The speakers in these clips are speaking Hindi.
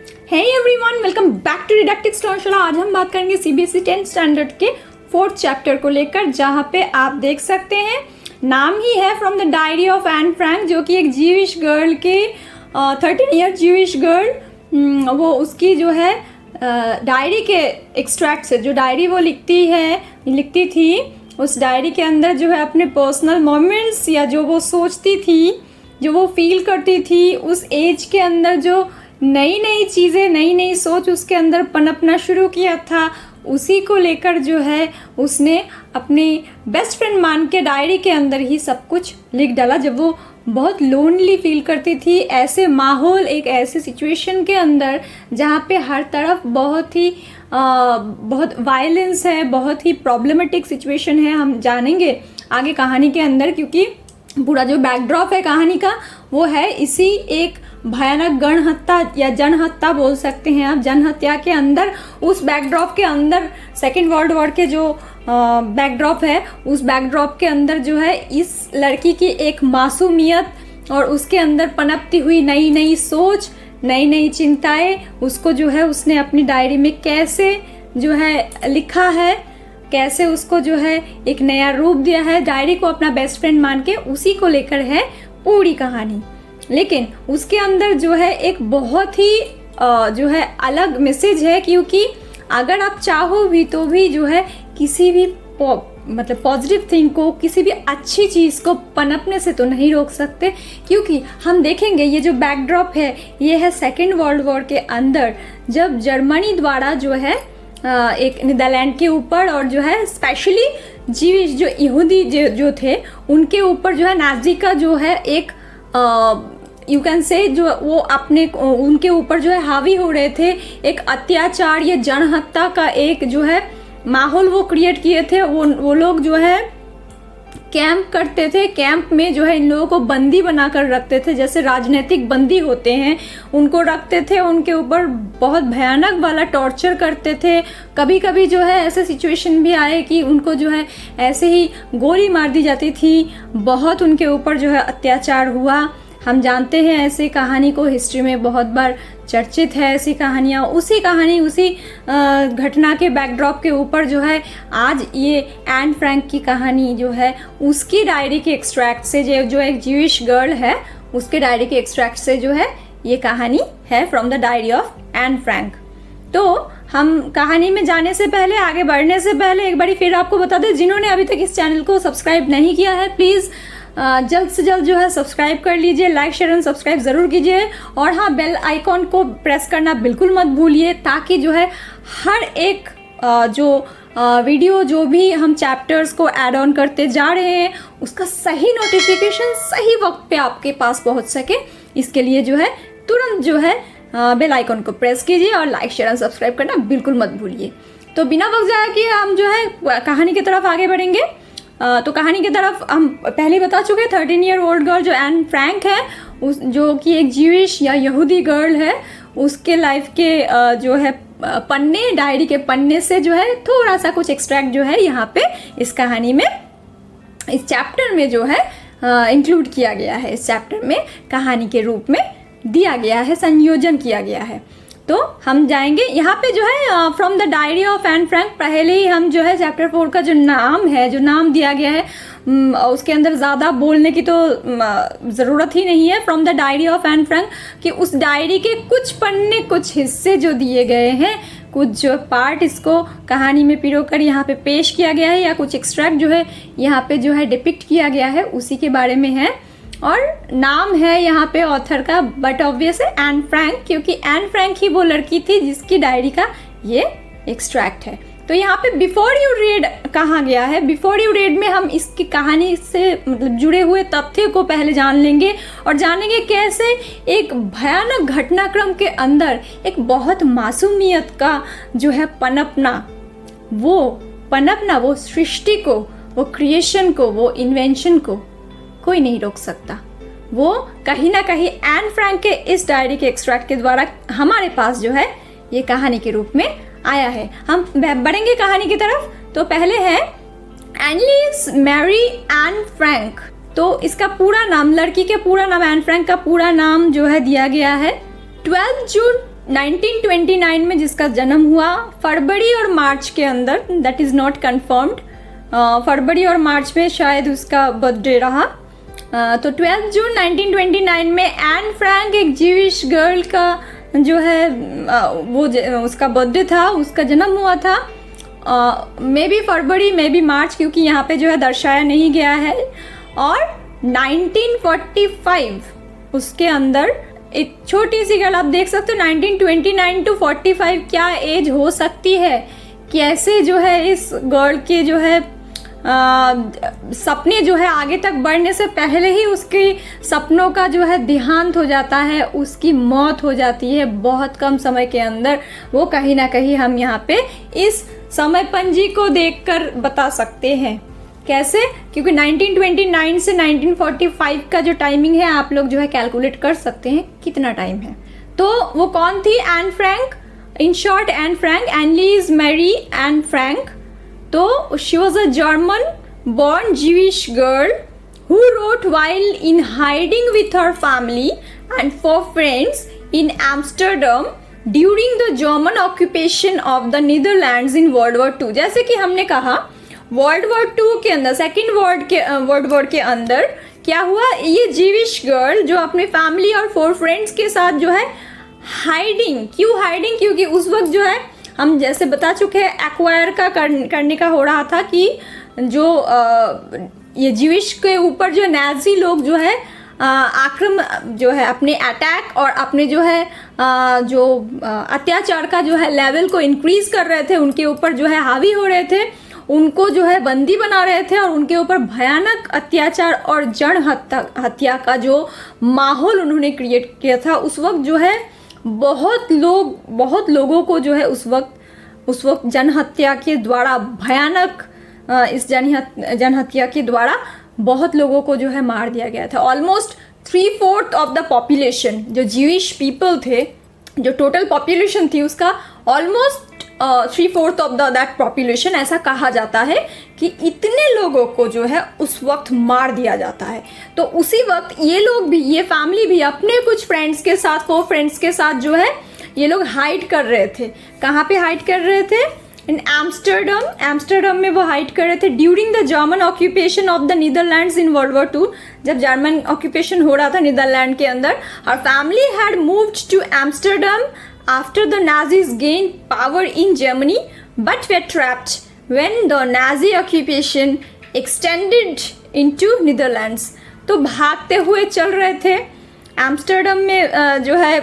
Hey everyone, welcome back to deductive स्टोरीशाला। आज हम बात करेंगे सीबीएसई 10th स्टैंडर्ड के 4th चैप्टर को लेकर, जहाँ पे आप देख सकते हैं नाम ही है from the diary of Anne Frank, जो कि एक जीविश गर्ल के 13 ईयर जीविश गर्ल, वो उसकी जो है डायरी के एक्सट्रैक्ट से, जो डायरी वो लिखती थी, उस डायरी के अंदर जो है अपने पर्सनल मोमेंट्स या जो वो सोचती थी, जो वो फील करती थी, उस एज के अंदर जो नई नई चीज़ें, नई नई सोच उसके अंदर पनपना शुरू किया था, उसी को लेकर जो है उसने अपनी बेस्ट फ्रेंड मान के डायरी के अंदर ही सब कुछ लिख डाला। जब वो बहुत लोनली फील करती थी, ऐसे माहौल, एक ऐसे सिचुएशन के अंदर जहाँ पे हर तरफ बहुत वायलेंस है, बहुत ही प्रॉब्लमेटिक सिचुएशन है। हम जानेंगे आगे कहानी के अंदर, क्योंकि पूरा जो बैकड्रॉप है कहानी का वो है इसी एक भयानक गण हत्या या जनहत्या बोल सकते हैं आप, जनहत्या के अंदर, उस बैकड्रॉप के अंदर सेकेंड वर्ल्ड वॉर के जो बैकड्रॉप है, उस बैकड्रॉप के अंदर जो है इस लड़की की एक मासूमियत और उसके अंदर पनपती हुई नई नई सोच, नई नई चिंताएं, उसको जो है उसने अपनी डायरी में कैसे जो है लिखा है, कैसे उसको जो है एक नया रूप दिया है, डायरी को अपना बेस्ट फ्रेंड मान के, उसी को लेकर है पूरी कहानी। लेकिन उसके अंदर जो है एक बहुत ही जो है अलग मैसेज है, क्योंकि अगर आप चाहो भी तो भी जो है किसी भी मतलब पॉजिटिव थिंग को, किसी भी अच्छी चीज़ को पनपने से तो नहीं रोक सकते। क्योंकि हम देखेंगे ये जो बैकड्रॉप है ये है सेकेंड वर्ल्ड वॉर के अंदर, जब जर्मनी द्वारा जो है एक नीदरलैंड के ऊपर और जो है स्पेशली जीविश जो यहूदी जो थे उनके ऊपर जो है नाज़ी का जो है एक यू कैन से जो वो अपने उनके ऊपर जो है हावी हो रहे थे, एक अत्याचार या जनहत्या का एक जो है माहौल वो क्रिएट किए थे। वो लोग जो है कैंप करते थे, कैंप में जो है इन लोगों को बंदी बनाकर रखते थे, जैसे राजनीतिक बंदी होते हैं उनको रखते थे, उनके ऊपर बहुत भयानक वाला टॉर्चर करते थे। कभी कभी जो है ऐसे सिचुएशन भी आए कि उनको जो है ऐसे ही गोली मार दी जाती थी, बहुत उनके ऊपर जो है अत्याचार हुआ। हम जानते हैं ऐसी कहानी को, हिस्ट्री में बहुत बार चर्चित है ऐसी कहानियाँ। उसी घटना के बैकड्रॉप के ऊपर जो है आज ये एन फ्रैंक की कहानी जो है उसकी डायरी के एक्सट्रैक्ट से, जो एक जीविश गर्ल है उसके डायरी के एक्सट्रैक्ट से जो है ये कहानी है from the diary of N Frank. तो हम कहानी में जाने से पहले, आगे बढ़ने से पहले एक बारी फिर आपको बता दें, जिन्होंने अभी तक इस चैनल को सब्सक्राइब नहीं किया है प्लीज़ जल्द से जल्द जो है सब्सक्राइब कर लीजिए, लाइक शेयर एंड सब्सक्राइब ज़रूर कीजिए। और हाँ, बेल आइकॉन को प्रेस करना बिल्कुल मत भूलिए, ताकि जो है हर एक वीडियो जो भी हम चैप्टर्स को ऐड ऑन करते जा रहे हैं उसका सही नोटिफिकेशन सही वक्त पे आपके पास पहुंच सके। इसके लिए जो है तुरंत जो है बेल आइकॉन को प्रेस कीजिए और लाइक शेयर एंड सब्सक्राइब करना बिल्कुल मत भूलिए। तो बिना वक्त जाया किए हम जो है कहानी की तरफ आगे बढ़ेंगे। तो कहानी की तरफ हम पहले बता चुके, 13 ईयर ओल्ड गर्ल जो एन फ्रैंक है, जो कि एक जीविश या यहूदी गर्ल है, उसके लाइफ के जो है पन्ने, डायरी के पन्ने से जो है थोड़ा सा कुछ एक्सट्रैक्ट जो है यहाँ पे इस कहानी में, इस चैप्टर में जो है इंक्लूड किया गया है, इस चैप्टर में कहानी के रूप में दिया गया है, संयोजन किया गया है। तो हम जाएंगे यहाँ पे जो है from the diary of Anne Frank. पहले ही हम जो है चैप्टर 4 का जो नाम है, जो नाम दिया गया है, उसके अंदर ज़्यादा बोलने की तो ज़रूरत ही नहीं है। From the diary of Anne Frank कि उस डायरी के कुछ पन्ने, कुछ हिस्से जो दिए गए हैं, कुछ जो पार्ट इसको कहानी में पिरोकर यहाँ पे पेश किया गया है, या कुछ एक्सट्रैक्ट जो है यहाँ पे जो है डिपिक्ट किया गया है, उसी के बारे में है। और नाम है यहाँ पे ऑथर का, बट ऑब्वियस है एन फ्रैंक, क्योंकि एन फ्रैंक ही वो लड़की थी जिसकी डायरी का ये एक्सट्रैक्ट है। तो यहाँ पे बिफोर यू रीड कहा गया है, बिफोर यू रीड में हम इसकी कहानी से मतलब जुड़े हुए तथ्य को पहले जान लेंगे और जानेंगे कैसे एक भयानक घटनाक्रम के अंदर एक बहुत मासूमियत का जो है पनपना, वो सृष्टि को, वो क्रिएशन को, वो इन्वेंशन को कोई नहीं रोक सकता। वो कहीं ना कहीं एन फ्रैंक के इस डायरी के एक्सट्रैक्ट के द्वारा हमारे पास जो है ये कहानी के रूप में आया है। हम बढ़ेंगे कहानी की तरफ। तो पहले है एनलिस मैरी एन फ्रैंक। तो इसका पूरा नाम, लड़की के पूरा नाम, एन फ्रैंक का पूरा नाम जो है दिया गया है 12 जून 1929 में जिसका जन्म हुआ फरवरी और मार्च के अंदर, दैट इज़ नॉट कन्फर्म्ड, फरवरी और मार्च में शायद उसका बर्थडे रहा। तो 12 जून 1929 में एन फ्रैंक, एक जीविश गर्ल का जो है वो उसका बर्थडे था, उसका जन्म हुआ था। May be February may be मार्च, क्योंकि यहाँ पे जो है दर्शाया नहीं गया है। और 1945 उसके अंदर एक छोटी सी गर्ल, आप देख सकते हो 1929 टू 45 क्या एज हो सकती है, कैसे जो है इस गर्ल के जो है सपने जो है आगे तक बढ़ने से पहले ही उसके सपनों का जो है देहांत हो जाता है, उसकी मौत हो जाती है बहुत कम समय के अंदर। वो कहीं ना कहीं हम यहाँ पे इस समय पंजी को देखकर बता सकते हैं। कैसे? क्योंकि 1929 से 1945 का जो टाइमिंग है आप लोग जो है कैलकुलेट कर सकते हैं कितना टाइम है। तो वो कौन थी? Anne Frank, in short Anne Frank, Annelies Marie Anne Frank. तो she was a German born Jewish girl who wrote while in hiding with her family and 4 friends in Amsterdam during the German occupation of the Netherlands in World War II। जैसे कि हमने कहा वर्ल्ड वॉर 2 के अंदर, सेकेंड वर्ल्ड वॉर के अंदर क्या हुआ, ये जीविश गर्ल जो अपने फैमिली और 4 फ्रेंड्स के साथ जो है हाइडिंग, क्यों हाइडिंग, क्योंकि उस वक्त जो है हम जैसे बता चुके हैं एक्वायर का करने का हो रहा था कि जो ये जीविश के ऊपर जो नाजी लोग जो है आक्रमण जो है अपने अटैक और अपने जो है जो अत्याचार का जो है लेवल को इंक्रीज कर रहे थे, उनके ऊपर जो है हावी हो रहे थे, उनको जो है बंदी बना रहे थे और उनके ऊपर भयानक अत्याचार और जन हत्या का जो माहौल उन्होंने क्रिएट किया था। उस वक्त जो है बहुत लोगों को जो है उस वक्त जनहत्या के द्वारा भयानक इस जनहत्या के द्वारा बहुत लोगों को जो है मार दिया गया था। ऑलमोस्ट 3/4 ऑफ द पॉपुलेशन जो जीविश पीपल थे, जो टोटल पॉपुलेशन थी उसका ऑलमोस्ट 3/4 ऑफ दैट पॉपुलेशन, ऐसा कहा जाता है कि इतने लोगों को जो है उस वक्त मार दिया जाता है। तो उसी वक्त ये लोग भी, ये फैमिली भी अपने कुछ फ्रेंड्स के साथ, 4 फ्रेंड्स के साथ जो है ये लोग हाइड कर रहे थे। कहाँ पे हाइड कर रहे थे? इन एम्स्टर्डम में वो हाइड कर रहे थे during the German occupation of the Netherlands in world war 2, जब जर्मन ऑक्यूपेशन हो रहा था नीदरलैंड के अंदर। और family had moved to Amsterdam after the Nazis gained power in Germany but were trapped when the Nazi occupation extended into Netherlands। तो भागते हुए चल रहे थे, एम्स्टर्डम में जो है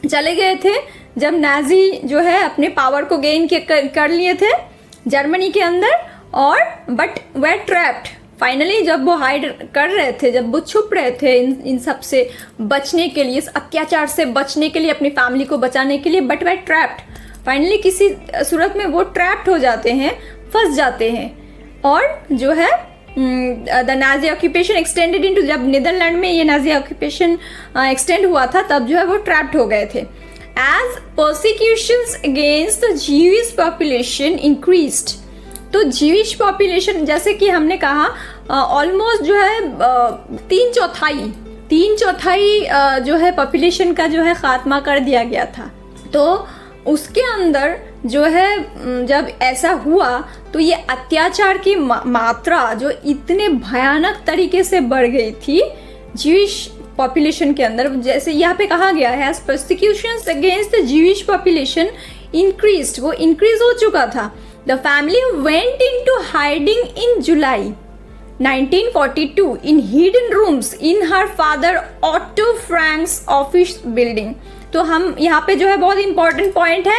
चले गए थे जब नाजी जो है अपने पावर को गेन कर लिए थे जर्मनी के अंदर, और बट वे ट्रैप्ड। फाइनली जब वो हाइड कर रहे थे, जब वो छुप रहे थे इन सब से बचने के लिए, इस अत्याचार से बचने के लिए, अपनी फैमिली को बचाने के लिए, बट वे ट्रैप्ड। फाइनली किसी सूरत में वो ट्रैप्ड हो जाते हैं, फंस जाते हैं। और जो है the Nazi occupation extended into, जब नीदरलैंड में ये नाजी ऑक्यूपेशन एक्सटेंड हुआ था तब जो है वो ट्रैप्ड हो गए थे। As persecutions against the Jewish population increased. तो जीविश पॉपुलेशन, जैसे कि हमने कहा ऑलमोस्ट जो है 3/4 जो है पॉपुलेशन का जो है खात्मा कर दिया गया था। तो उसके अंदर जो है जब ऐसा हुआ तो ये अत्याचार की मात्रा जो इतने भयानक तरीके से बढ़ गई थी जीविश पॉपुलेशन के अंदर, जैसे यहाँ पे कहा गया है persecutions against the Jewish population increased, वो इंक्रीज हो चुका था। The family went into hiding in July 1942 in hidden rooms in her father Otto Frank's office building। तो हम यहाँ पे जो है बहुत इंपॉर्टेंट पॉइंट है,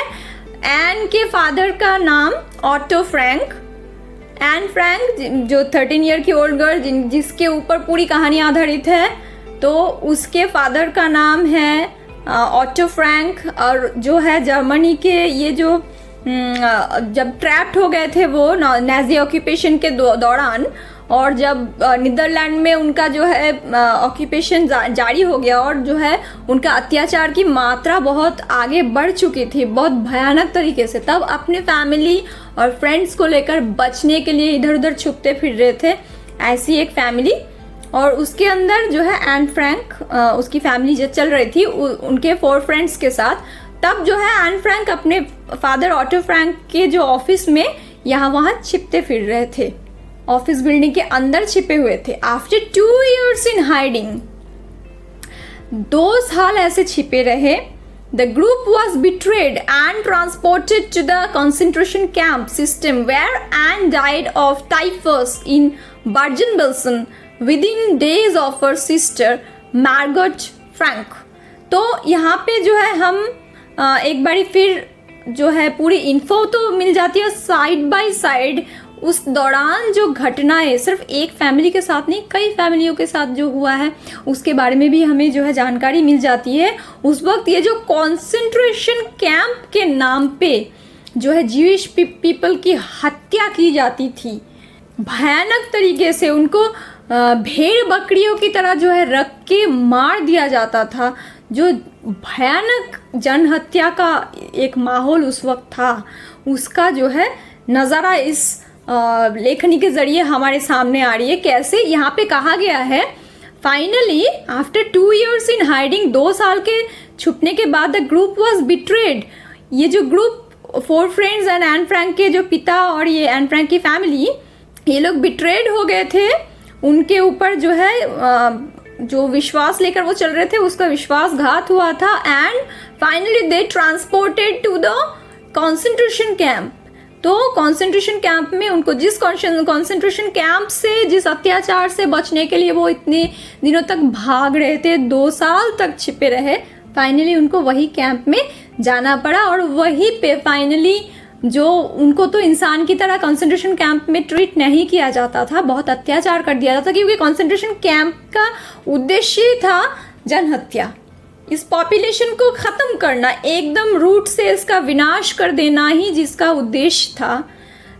एन के फादर का नाम ऑटो फ्रैंक, एन फ्रैंक जो 13 ईयर की ओल्ड गर्ल जिसके ऊपर पूरी कहानी आधारित है, तो उसके फादर का नाम है ऑटो फ्रैंक। और जो है जर्मनी के ये जो जब ट्रैप्ड हो गए थे वो नाजी ऑक्यूपेशन के दौरान, और जब नीदरलैंड में उनका जो है ऑक्यूपेशन जारी हो गया और जो है उनका अत्याचार की मात्रा बहुत आगे बढ़ चुकी थी, बहुत भयानक तरीके से, तब अपने फैमिली और फ्रेंड्स को लेकर बचने के लिए इधर उधर छुपते फिर रहे थे ऐसी एक फैमिली। और उसके अंदर जो है एन फ्रैंक उसकी फैमिली जो चल रही थी उनके 4 फ्रेंड्स के साथ, तब जो है एन फ्रैंक अपने फादर ऑटो फ्रैंक के जो ऑफिस में यहाँ वहाँ छिपते फिर रहे थे, ऑफिस बिल्डिंग के अंदर छिपे हुए थे। आफ्टर 2 years इन हाइडिंग, 2 साल ऐसे छिपे रहे। The group was betrayed and transported to the concentration camp system where Anne died of typhus in Bergen-Belsen within days of her sister Margot Frank। तो यहाँ पे जो है हम एक बारी फिर जो है पूरी इन्फो तो मिल जाती है साइड बाय साइड। उस दौरान जो घटनाएं सिर्फ एक फैमिली के साथ नहीं, कई फैमिलियों के साथ जो हुआ है उसके बारे में भी हमें जो है जानकारी मिल जाती है। उस वक्त ये जो कॉन्सेंट्रेशन कैंप के नाम पे जो है ज्यूइश पीपल की हत्या की जाती थी, भयानक तरीके से उनको भेड़ बकरियों की तरह जो है रख के मार दिया जाता था। जो भयानक जनहत्या का एक माहौल उस वक्त था, उसका जो है नज़ारा इस लेखनी के ज़रिए हमारे सामने आ रही है। कैसे यहाँ पे कहा गया है, finally after 2 years in hiding, 2 साल के छुपने के बाद द ग्रुप वॉज बिट्रेड। ये जो group 4 friends and N Frank के जो पिता और ये एन फ्रैंक की फैमिली, ये लोग बिट्रेड हो गए थे। उनके ऊपर जो है जो विश्वास लेकर वो चल रहे थे उसका विश्वासघात हुआ था। And finally they transported to the concentration camp. तो कॉन्सेंट्रेशन कैंप में उनको जिस कॉन्सेंट्रेशन कैंप से, जिस अत्याचार से बचने के लिए वो इतने दिनों तक भाग रहे थे, 2 साल तक छिपे रहे, फाइनली उनको वही कैंप में जाना पड़ा। और वहीं पे फाइनली जो उनको तो इंसान की तरह कॉन्सेंट्रेशन कैंप में ट्रीट नहीं किया जाता था, बहुत अत्याचार कर दिया जाता था, क्योंकि कॉन्सेंट्रेशन कैंप का उद्देश्य था जनहत्या, इस पॉपुलेशन को ख़त्म करना, एकदम रूट से इसका विनाश कर देना ही जिसका उद्देश्य था।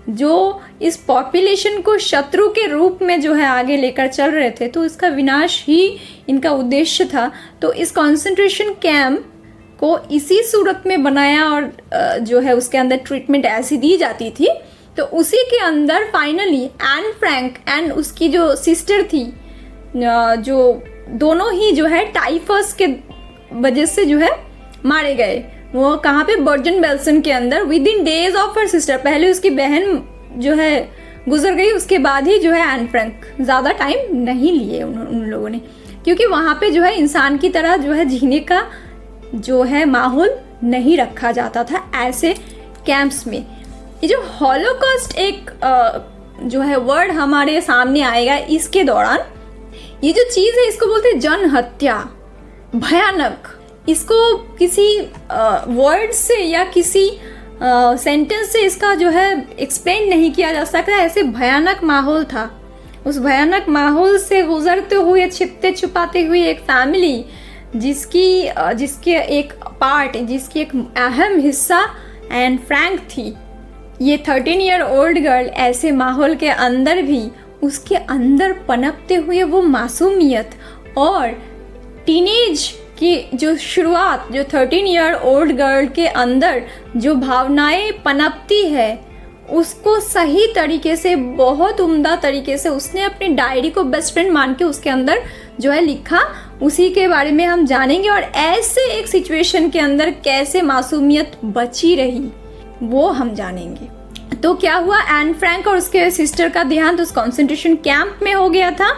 जो इस पॉपुलेशन को शत्रु के रूप में जो है आगे लेकर चल रहे थे, तो इसका विनाश ही इनका उद्देश्य था। तो इस कॉन्सेंट्रेशन कैंप को इसी सूरत में बनाया और जो है उसके अंदर ट्रीटमेंट ऐसी दी जाती थी। तो उसी के अंदर फाइनली एन फ्रैंक एंड उसकी जो सिस्टर थी, जो दोनों ही जो है टाइफस के वजह से जो है मारे गए। वो कहाँ पे, बर्जन-बेल्सन के अंदर, with in days of her sister. पहले उसकी बहन जो है गुजर गई, उसके बाद ही जो है एन फ्रैंक, ज़्यादा टाइम नहीं लिए उन लोगों ने, क्योंकि वहाँ पे जो है इंसान की तरह जो है जीने का जो है माहौल नहीं रखा जाता था ऐसे कैंप्स में। ये जो हॉलोकॉस्ट एक जो है वर्ड हमारे सामने आएगा इसके दौरान, ये जो चीज़ है इसको बोलते हैं जनहत्या, भयानक। इसको किसी वर्ड से या किसी सेंटेंस से इसका जो है एक्सप्लेन नहीं किया जा सकता, ऐसे भयानक माहौल था। उस भयानक माहौल से गुजरते हुए, छिपते छुपाते हुए एक फैमिली जिसके एक पार्ट, जिसकी एक अहम हिस्सा एन फ्रैंक थी। ये 13 year old गर्ल ऐसे माहौल के अंदर भी उसके अंदर पनपते हुए वो मासूमियत और टीनेज की जो शुरुआत, जो 13 year old गर्ल के अंदर जो भावनाएं पनपती है, उसको सही तरीके से, बहुत उम्दा तरीके से उसने अपनी डायरी को बेस्ट फ्रेंड मान के उसके अंदर जो है लिखा। उसी के बारे में हम जानेंगे और ऐसे एक सिचुएशन के अंदर कैसे मासूमियत बची रही वो हम जानेंगे। तो क्या हुआ, एन फ्रैंक और उसके सिस्टर का देहांत उस कॉन्सेंट्रेशन कैंप में हो गया था।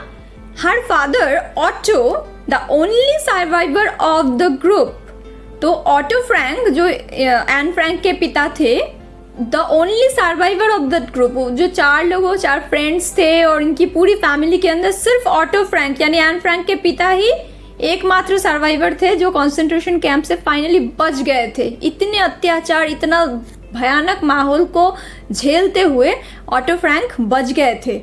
Her father auto, the only survivor of the group. तो ऑटो फ्रैंक जो एन फ्रैंक के पिता थे, the only survivor of that group, जो 4 लोगों, 4 फ्रेंड्स थे और इनकी पूरी फैमिली के अंदर सिर्फ ऑटो फ्रैंक यानी एन फ्रैंक के पिता ही एकमात्र सर्वाइवर थे जो कॉन्सेंट्रेशन कैंप से फाइनली बच गए थे। इतने अत्याचार, इतना भयानक माहौल को झेलते हुए ऑटो फ्रैंक बच गए थे।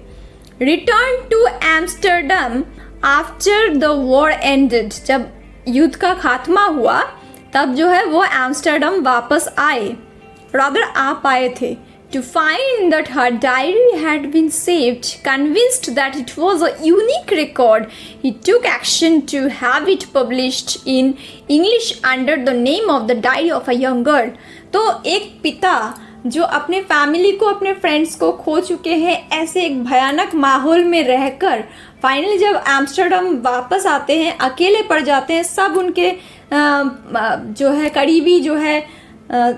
Return to Amsterdam after the war ended, जब युद्ध का खात्मा हुआ तब जो है वो एम्स्टर्डम वापस आए, रादर आ पाए थे, to find that her diary had been saved. Convinced that it was a unique record, he took action to have it published in English under the name of the Diary of a Young Girl. तो एक पिता जो अपने फैमिली को, अपने फ्रेंड्स को खो चुके हैं, ऐसे एक भयानक माहौल में रहकर फाइनली जब एम्स्टर्डम वापस आते हैं, अकेले पड़ जाते हैं, सब उनके जो है करीबी जो है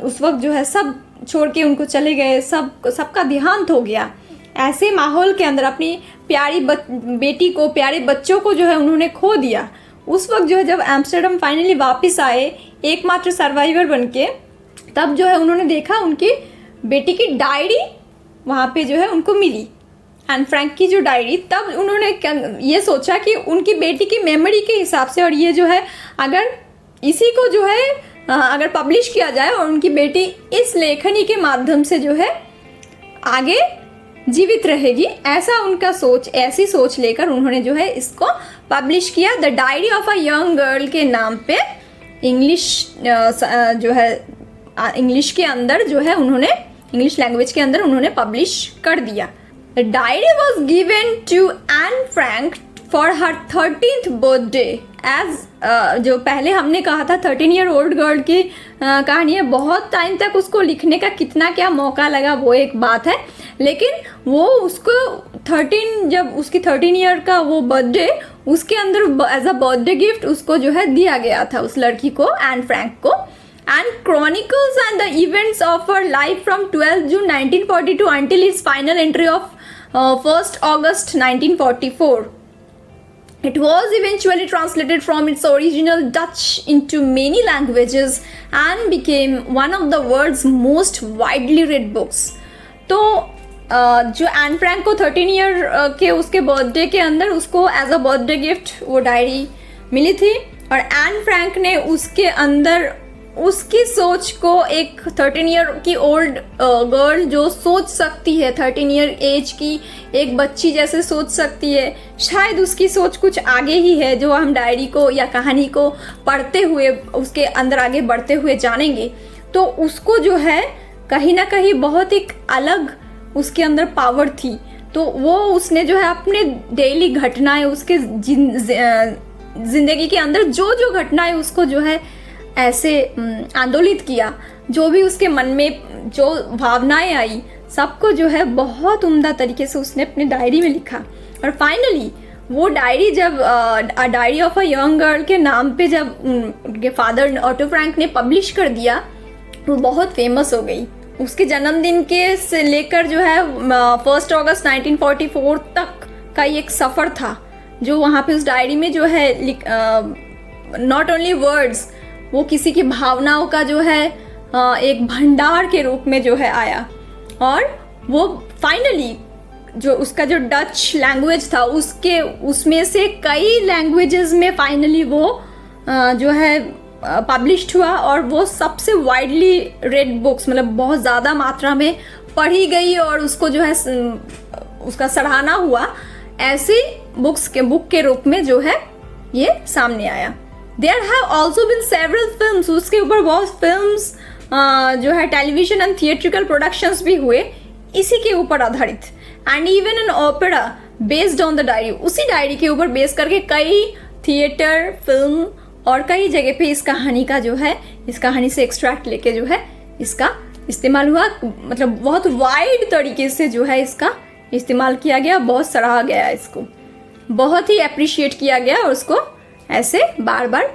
उस वक्त जो है सब छोड़ के उनको चले गए, सबका देहांत हो गया। ऐसे माहौल के अंदर अपनी प्यारी बेटी को, प्यारे बच्चों को जो है उन्होंने खो दिया। उस वक्त जो है जब एम्स्टर्डम फाइनली वापस आए एकमात्र सर्वाइवर बनके, तब जो है उन्होंने देखा उनकी बेटी की डायरी वहाँ पे जो है उनको मिली, एन फ्रैंक की जो डायरी। तब उन्होंने ये सोचा कि उनकी बेटी की मेमोरी के हिसाब से, और ये जो है अगर इसी को जो है अगर पब्लिश किया जाए और उनकी बेटी इस लेखनी के माध्यम से जो है आगे जीवित रहेगी, ऐसा उनका सोच, ऐसी सोच लेकर उन्होंने जो है इसको पब्लिश किया the diary of a young girl के नाम पे। इंग्लिश जो है इंग्लिश के अंदर जो है उन्होंने, इंग्लिश लैंग्वेज के अंदर उन्होंने पब्लिश कर दिया। The diary was given to Anne Frank for her 13th birthday as जो पहले हमने कहा था 13 ईयर ओल्ड गर्ल की कहानी है। बहुत टाइम तक उसको लिखने का कितना क्या मौका लगा वो एक बात है, लेकिन वो उसको 13 जब उसकी 13 ईयर का वो बर्थडे, उसके अंदर एज अ बर्थडे गिफ्ट उसको जो है दिया गया था उस लड़की को, एन फ्रैंक को। And chronicles and the events of her life from 12 June 1942 until its final entry of 1st August 1944. It was eventually translated from its original Dutch into many languages and became one of the world's most widely read books. तो जो एन फ्रैंक को 13 ईयर के उसके बर्थडे के अंदर उसको एज अ बर्थडे गिफ्ट वो डायरी मिली थी, और एन फ्रैंक ने उसके अंदर उसकी सोच को, एक 13 ईयर की ओल्ड गर्ल जो सोच सकती है, 13 ईयर एज की एक बच्ची जैसे सोच सकती है, शायद उसकी सोच कुछ आगे ही है जो हम डायरी को या कहानी को पढ़ते हुए उसके अंदर आगे बढ़ते हुए जानेंगे। तो उसको जो है कहीं ना कहीं बहुत एक अलग उसके अंदर पावर थी। तो वो उसने जो है अपने डेली घटनाएं, उसके जिंदगी के अंदर जो जो घटनाएं उसको जो है ऐसे आंदोलित किया, जो भी उसके मन में जो भावनाएं आई, सबको जो है बहुत उम्दा तरीके से उसने अपने डायरी में लिखा। और फाइनली वो डायरी जब diary of a young girl के नाम पे जब उनके फादर ऑटो फ्रैंक ने पब्लिश कर दिया, वो बहुत फेमस हो गई। उसके जन्मदिन के से लेकर जो है 1 अगस्त 1944 तक का एक सफ़र था, जो वहाँ पे उस डायरी में जो है नॉट ओनली वर्ड्स, वो किसी की भावनाओं का जो है एक भंडार के रूप में जो है आया। और वो फाइनली जो उसका जो डच लैंग्वेज था उसमें से कई लैंग्वेजेस में फाइनली वो जो है पब्लिश्ड हुआ, और वो सबसे वाइडली रेड बुक्स, मतलब बहुत ज़्यादा मात्रा में पढ़ी गई और उसको जो है उसका सराहना हुआ, ऐसी बुक के रूप में जो है ये सामने आया। There have also been several films, उसके ऊपर बहुत फिल्म्स जो है टेलीविजन एंड थिएट्रिकल प्रोडक्शंस भी हुए इसी के ऊपर आधारित, and even an opera based on the diary. उसी डायरी के ऊपर बेस करके कई थिएटर, फिल्म और कई जगह पे इस कहानी का जो है, इस कहानी से एक्सट्रैक्ट लेके जो है इसका इस्तेमाल हुआ। मतलब बहुत वाइड तरीके से जो है इसका इस्तेमाल किया गया, बहुत सराहा गया, इसको बहुत ही अप्रिशिएट किया गया, और उसको ऐसे बार बार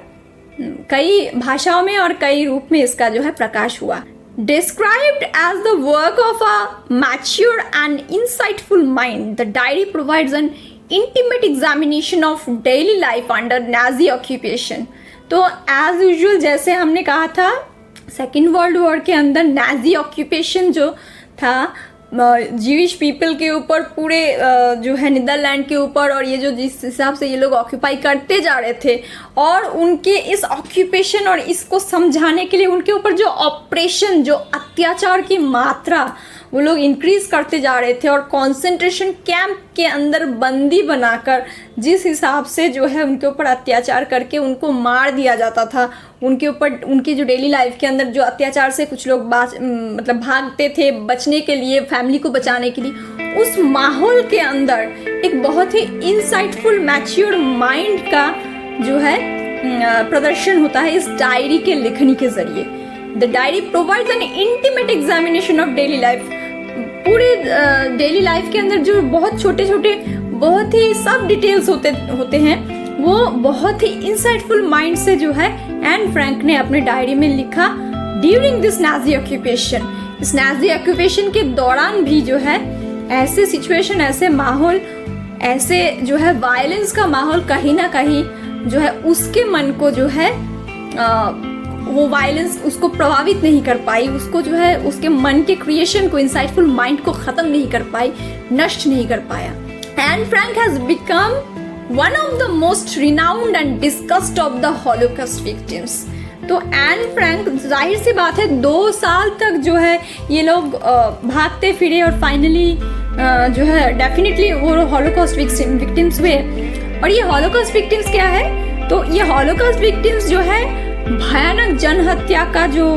कई भाषाओं में और कई रूप में इसका जो है प्रकाश हुआ। Described as the work of a mature and insightful mind, the diary provides an intimate examination of daily life under Nazi occupation. तो as usual जैसे हमने कहा था, सेकेंड वर्ल्ड वॉर के अंदर नाजी ऑक्यूपेशन जो था जीविश पीपल के ऊपर, पूरे जो है नीदरलैंड के ऊपर, और ये जो जिस हिसाब से ये लोग ऑक्यूपाई करते जा रहे थे, और उनके इस ऑक्यूपेशन और इसको समझाने के लिए उनके ऊपर जो ऑपरेशन, जो अत्याचार की मात्रा वो लोग इंक्रीज करते जा रहे थे, और कंसंट्रेशन कैंप के अंदर बंदी बनाकर जिस हिसाब से जो है उनके ऊपर अत्याचार करके उनको मार दिया जाता था, उनके ऊपर उनकी जो डेली लाइफ के अंदर जो अत्याचार से कुछ लोग मतलब भागते थे बचने के लिए, फैमिली को बचाने के लिए, उस माहौल के अंदर एक बहुत ही इंसाइटफुल मैच्योर माइंड का जो है प्रदर्शन होता है इस डायरी के लिखनी के जरिए। The diary provides N intimate examination of daily life. पूरे डेली लाइफ के अंदर जो बहुत छोटे छोटे बहुत ही सब डिटेल्स होते हैं, वो बहुत ही इंसाइटफुल माइंड से जो है एन फ्रैंक ने अपने डायरी में लिखा, ड्यूरिंग दिस नाजी ऑक्यूपेशन, इस नाजी ऑक्यूपेशन के दौरान भी जो है ऐसे सिचुएशन, ऐसे माहौल, ऐसे जो है वायलेंस का माहौल कहीं ना कहीं जो है उसके मन को जो है वो वायलेंस उसको प्रभावित नहीं कर पाई, उसको जो है उसके मन के क्रिएशन को, इंसाइटफुल माइंड को ख़त्म नहीं कर पाई, नष्ट नहीं कर पाया। Anne Frank has become one of the most renowned and discussed of the Holocaust victims. तो एन फ्रैंक, जाहिर सी बात है 2 साल तक जो है ये लोग भागते फिरे और फाइनली जो है डेफिनेटली वो हॉलोकॉस्ट विक्टिम्स हुए। और ये हॉलोकॉस्ट विक्टिम्स क्या है? तो ये हॉलोकॉस्ट विक्टिम्स जो है भयानक जनहत्या का जो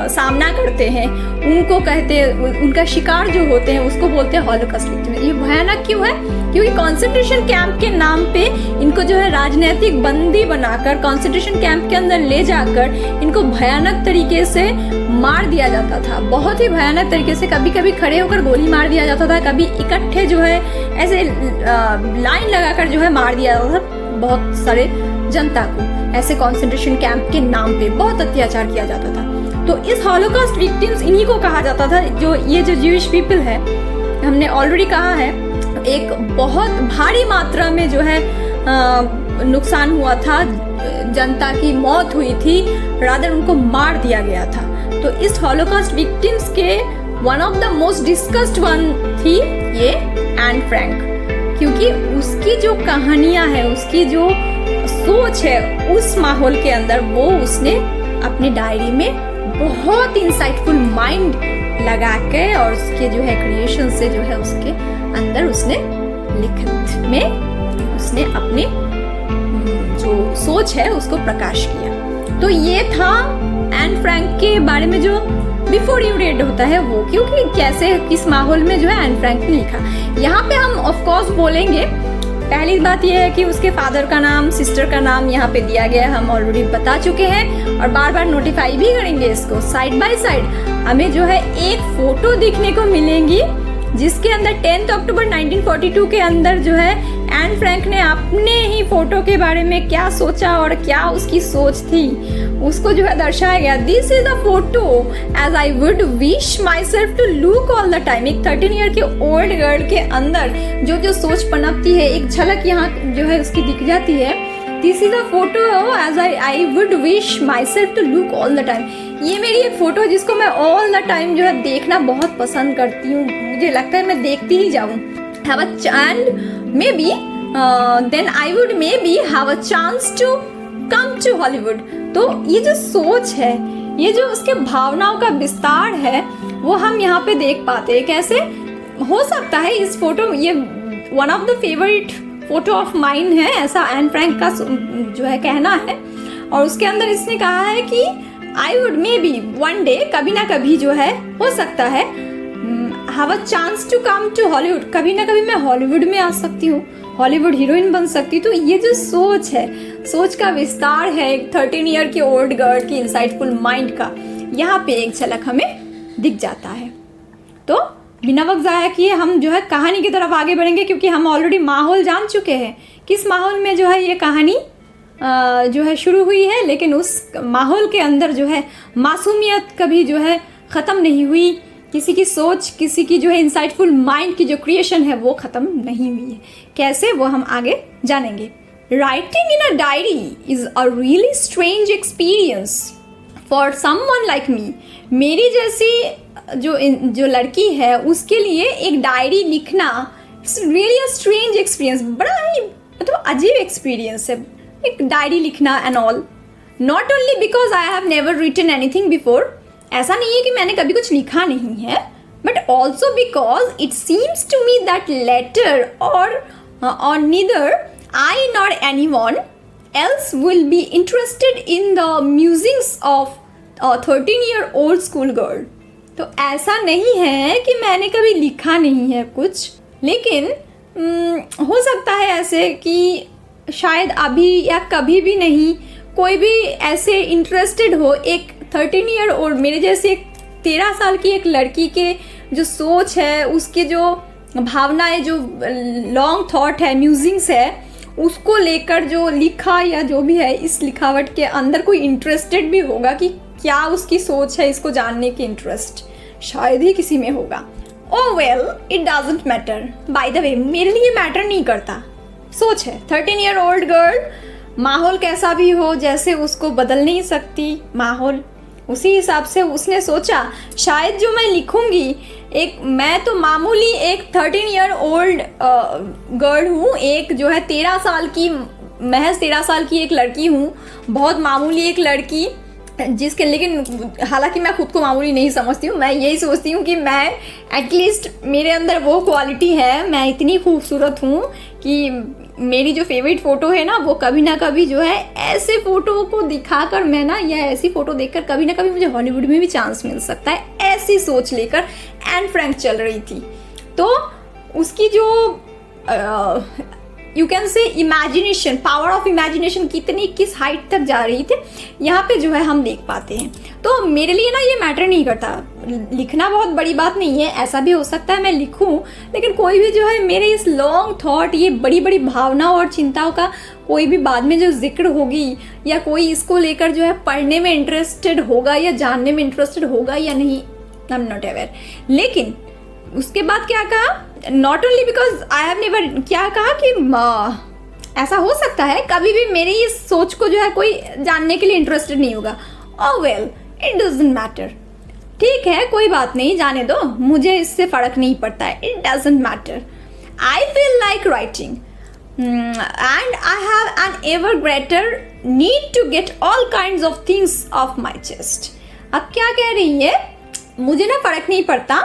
सामना करते हैं, उनको कहते हैं, उनका शिकार जो होते हैं उसको बोलते हैं हॉलोकॉस्ट विक्टिम। ये भयानक क्यों है? क्योंकि कंसंट्रेशन कैंप के नाम पे इनको जो है राजनीतिक बंदी बनाकर कंसंट्रेशन कैंप के अंदर ले जाकर इनको भयानक तरीके से मार दिया जाता था, बहुत ही भयानक तरीके से। कभी कभी खड़े होकर गोली मार दिया जाता था, कभी इकट्ठे जो है ऐसे लाइन लगाकर जो है मार दिया जाता था बहुत सारे जनता को। ऐसे कंसंट्रेशन कैंप के नाम पे बहुत अत्याचार किया जाता था। तो इस हॉलोकॉस्ट विक्टिम्स इन्हीं को कहा जाता था। जो ये जो ज्यूइश पीपल है, हमने ऑलरेडी कहा है, एक बहुत भारी मात्रा में जो है नुकसान हुआ था, जनता की मौत हुई थी, रादर उनको मार दिया गया था। तो इस हॉलोकॉस्ट विक्टिम्स के one of the most discussed one थी ये एन फ्रैंक, क्योंकि उसकी जो कहानियां है, उसकी जो सोच है उस माहौल के अंदर, वो उसने अपनी डायरी में बहुत इंसाइटफुल माइंड लगा के और उसके जो है क्रिएशन से जो है उसके अंदर उसने लिखत में उसने अपने जो सोच है उसको प्रकाश किया। तो ये था एन फ्रैंक के बारे में जो बिफोर यू रेड होता है वो, क्योंकि कैसे किस माहौल में जो है एन फ्रैंक ने लिखा। यहाँ पे हम ऑफ कोर्स बोलेंगे, पहली बात यह है कि उसके फादर का नाम, सिस्टर का नाम यहाँ पे दिया गया है, हम ऑलरेडी बता चुके हैं और बार बार नोटिफाई भी करेंगे इसको। साइड बाय साइड हमें जो है एक फोटो देखने को मिलेंगी जिसके अंदर 10 अक्टूबर 1942 के अंदर जो है एन फ्रैंक ने अपने ही फोटो के बारे में क्या सोचा और क्या उसकी सोच थी उसको जो है दर्शाया गया। This is the photo as I would wish myself to look all the time. एक 13 ईयर के ओल्ड गर्ल के अंदर जो जो सोच पनपती है, एक झलक यहाँ जो है उसकी दिख जाती है। This is a photo as I would wish myself to look all the time. ये मेरी एक फोटो है जिसको मैं ऑल द टाइम जो है देखना बहुत पसंद करती हूँ, मुझे लगता है मैं देखती ही जाऊँ। Have a and maybe then I would maybe have a chance to come to Hollywood। तो ये जो सोच है, ये जो उसके भावनाओं का विस्तार है, वो हम यहाँ पे देख पाते हैं। कैसे हो सकता है इस फोटो, ये one of the favourite photo of mine है, ऐसा एन फ्रैंक का जो है कहना है। और उसके अंदर इसने कहा है कि I would maybe one day, कभी ना कभी जो है हो सकता है, have a chance to come to Hollywood, कभी ना कभी मैं हॉलीवुड में आ सकती हूँ, हॉलीवुड हीरोइन बन सकती। तो ये जो सोच है, सोच का विस्तार है एक 13 ईयर की ओल्ड गर्ल की इंसाइटफुल माइंड का, यहाँ पे एक झलक हमें दिख जाता है। तो बिना वक्त ज़ाया किए हम जो है कहानी की तरफ आगे बढ़ेंगे, क्योंकि हम ऑलरेडी माहौल जान चुके हैं किस माहौल में जो है ये कहानी जो है शुरू हुई है, लेकिन उस माहौल के अंदर जो है मासूमियत कभी जो है ख़त्म नहीं हुई, किसी की सोच, किसी की जो है इंसाइटफुल माइंड की जो क्रिएशन है वो ख़त्म नहीं हुई है। कैसे, वो हम आगे जानेंगे। Writing in a diary is a really strange experience for someone like me. मेरी जैसी जो लड़की है उसके लिए एक डायरी लिखना it's really a strange experience, बड़ा ही मतलब अजीब एक्सपीरियंस है एक डायरी लिखना and all. Not only because I have never written anything before, ऐसा नहीं है कि मैंने कभी कुछ लिखा नहीं है, but also because it seems to me that later on neither I nor anyone else will be interested in the musings of 13-year-old school girl. तो ऐसा नहीं है कि मैंने कभी लिखा नहीं है कुछ, लेकिन हो सकता है ऐसे कि शायद अभी या कभी भी नहीं कोई भी ऐसे इंटरेस्टेड हो एक 13-year-old मेरे जैसे एक 13 साल की एक लड़की के जो सोच है, उसके जो भावनाएं, जो लॉन्ग थॉट है, म्यूजिंग्स है, उसको लेकर जो लिखा या जो भी है इस लिखावट के अंदर कोई इंटरेस्टेड भी होगा कि क्या उसकी सोच है इसको जानने की इंटरेस्ट शायद ही किसी में होगा। ओह well it doesn't matter. By the way मेरे लिए मैटर नहीं करता, सोच है 13 ईयर ओल्ड गर्ल, माहौल कैसा भी हो, जैसे उसको बदल नहीं सकती माहौल, उसी हिसाब से उसने सोचा शायद जो मैं लिखूंगी मैं तो मामूली एक 13 ईयर ओल्ड गर्ल हूँ, एक जो है 13 साल की, महज 13 साल की एक लड़की हूँ, बहुत मामूली एक लड़की जिसके, लेकिन हालांकि मैं खुद को मामूली नहीं समझती हूँ, मैं यही सोचती हूँ कि मैं एटलीस्ट मेरे अंदर वो क्वालिटी है, मैं इतनी खूबसूरत हूँ कि मेरी जो फेवरेट फ़ोटो है ना वो कभी ना कभी जो है ऐसे फ़ोटो को दिखाकर मैं ना, या ऐसी फ़ोटो देखकर कभी ना कभी मुझे हॉलीवुड में भी चांस मिल सकता है, ऐसी सोच लेकर एन फ्रैंक चल रही थी। तो उसकी जो you can say imagination, power of imagination कितनी किस हाइट तक जा रही थी यहाँ पे जो है हम देख पाते हैं। तो मेरे लिए ना ये मैटर नहीं करता, लिखना बहुत बड़ी बात नहीं है, ऐसा भी हो सकता है मैं लिखूं, लेकिन कोई भी जो है मेरे इस लॉन्ग थॉट, ये बड़ी बड़ी भावनाओं और चिंताओं का कोई भी बाद में जो जिक्र होगी, या कोई इसको लेकर जो है पढ़ने में इंटरेस्टेड होगा या जानने में इंटरेस्टेड होगा या नहीं, आई एम नॉट अवेयर। लेकिन उसके बाद क्या कहा, not only because I have never, क्या कहा कि ऐसा हो सकता है कभी भी मेरी इस सोच को जो है कोई जानने के लिए इंटरेस्टेड नहीं होगा। ओह वेल इट डजंट मैटर, ठीक है कोई बात नहीं, जाने दो, मुझे इससे फर्क नहीं पड़ता है, it doesn't matter. I feel like writing and I have an ever greater need to get all kinds of things off my chest। अब क्या कह रही है, मुझे ना फर्क नहीं पड़ता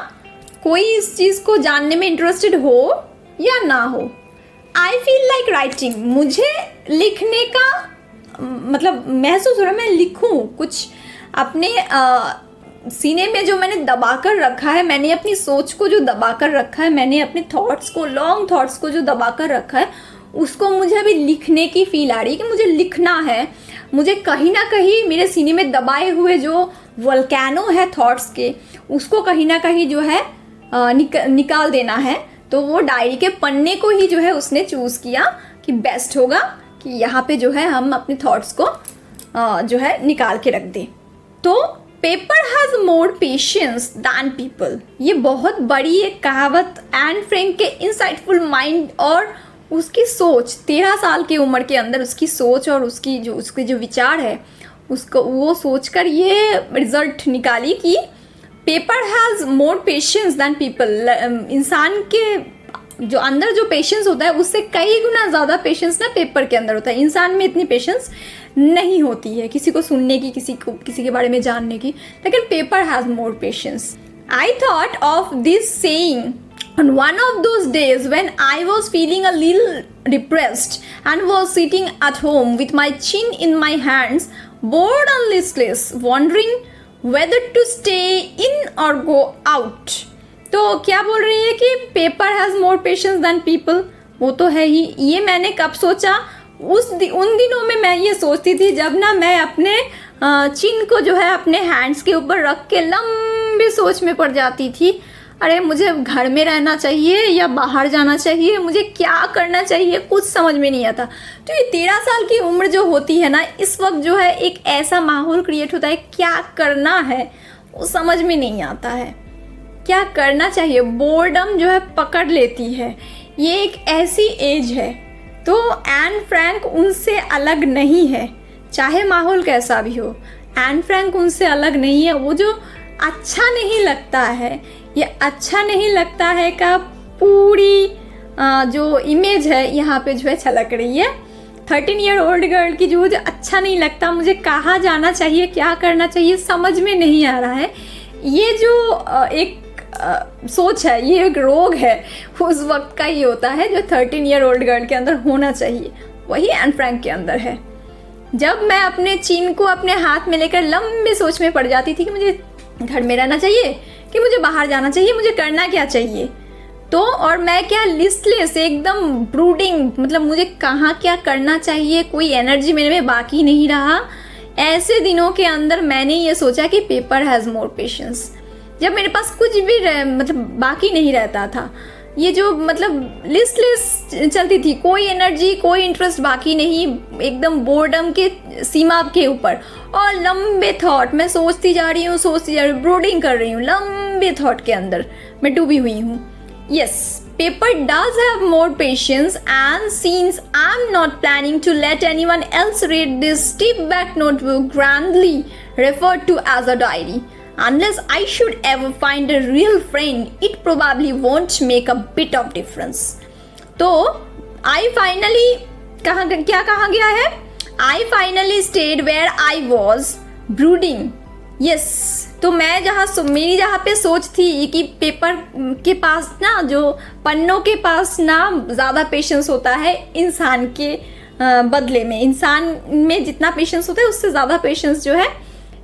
कोई इस चीज़ को जानने में इंटरेस्टेड हो या ना हो। आई फील लाइक राइटिंग, मुझे लिखने का मतलब महसूस हो रहा है, मैं लिखूं कुछ अपने सीने में जो मैंने दबा कर रखा है, मैंने अपनी सोच को जो दबा कर रखा है, मैंने अपने थॉट्स को, लॉन्ग थॉट्स को जो दबा कर रखा है, उसको मुझे अभी लिखने की फील आ रही है कि मुझे लिखना है। मुझे कहीं ना कहीं मेरे सीने में दबाए हुए जो वोल्केनो है थॉट्स के, उसको कहीं ना कहीं जो है निकाल देना है। तो वो डायरी के पन्ने को ही जो है उसने चूज़ किया कि बेस्ट होगा कि यहाँ पे जो है हम अपने थॉट्स को जो है निकाल के रख दें। तो paper has more patience than people, ये बहुत बड़ी एक कहावत एन फ्रैंक के इंसाइटफुल माइंड और उसकी सोच, 13 साल की उम्र के अंदर उसकी सोच और उसके जो विचार है उसको वो सोचकर ये रिजल्ट निकाली कि paper has more patience than people. इंसान के जो अंदर जो पेशेंस होता है उससे कई गुना ज़्यादा पेशेंस ना पेपर के अंदर होता है। इंसान में इतनी पेशेंस नहीं होती है किसी को सुनने की, किसी के बारे में जानने की, लेकिन paper has more patience. I thought of this saying on one of those days when I was feeling a little depressed and was sitting at home with my chin in my hands, bored and listless, wondering whether to stay in or go out। तो क्या बोल रही है कि paper has more patience than people, वो तो है ही। ये मैंने कब सोचा, उन दिनों में मैं ये सोचती थी जब ना मैं अपने चिन को जो है अपने हैंड्स के ऊपर रख के लंबी सोच में पड़ जाती थी। अरे मुझे घर में रहना चाहिए या बाहर जाना चाहिए, मुझे क्या करना चाहिए, कुछ समझ में नहीं आता। तो ये 13 साल की उम्र जो होती है ना, इस वक्त जो है एक ऐसा माहौल क्रिएट होता है, क्या करना है वो समझ में नहीं आता है, क्या करना चाहिए, बोर्डम जो है पकड़ लेती है। ये एक ऐसी एज है। तो एन फ्रैंक उनसे अलग नहीं है, चाहे माहौल कैसा भी हो, एन फ्रैंक उनसे अलग नहीं है। वो जो अच्छा नहीं लगता है, ये अच्छा नहीं लगता है का पूरी जो इमेज है यहाँ पे जो है छलक रही है। 13 ईयर ओल्ड गर्ल की जो अच्छा नहीं लगता, मुझे कहाँ जाना चाहिए, क्या करना चाहिए, समझ में नहीं आ रहा है। ये जो एक सोच है, ये एक रोग है, उस वक्त का ही होता है जो 13 ईयर ओल्ड गर्ल के अंदर होना चाहिए, वही एन फ्रैंक के अंदर है। जब मैं अपने चिन को अपने हाथ में लेकर लंबी सोच में पड़ जाती थी कि मुझे घर में रहना चाहिए कि मुझे बाहर जाना चाहिए, मुझे करना क्या चाहिए, तो और मैं क्या लिस्टलेस, एकदम ब्रूडिंग, मतलब मुझे कहाँ क्या करना चाहिए, कोई एनर्जी मेरे में बाकी नहीं रहा। ऐसे दिनों के अंदर मैंने ये सोचा कि पेपर हैज़ मोर पेशेंस। जब मेरे पास कुछ भी मतलब बाकी नहीं रहता था, ये जो मतलब लिस्टलेस चलती थी, कोई एनर्जी, कोई इंटरेस्ट बाकी नहीं, एकदम बोर्डम के सीमा के ऊपर, और लंबे थॉट, मैं सोचती जा रही हूँ, ब्रोडिंग कर रही हूँ, लंबे थॉट के अंदर मैं डूबी हुई हूँ. Yes, paper does have more patience, and since I'm not planning to let anyone else read this stiff-backed notebook grandly referred to as a diary, unless I should ever find a real friend, it probably won't make a bit of difference. तो I finally क्या कहा गया है? I finally stayed where I was brooding. Yes, तो मैं मेरी जहाँ पे सोच थी कि पेपर के पास ना, जो पन्नों के पास ना ज़्यादा पेशेंस होता है इंसान के बदले में, इंसान में जितना पेशेंस होता है उससे ज़्यादा पेशेंस जो है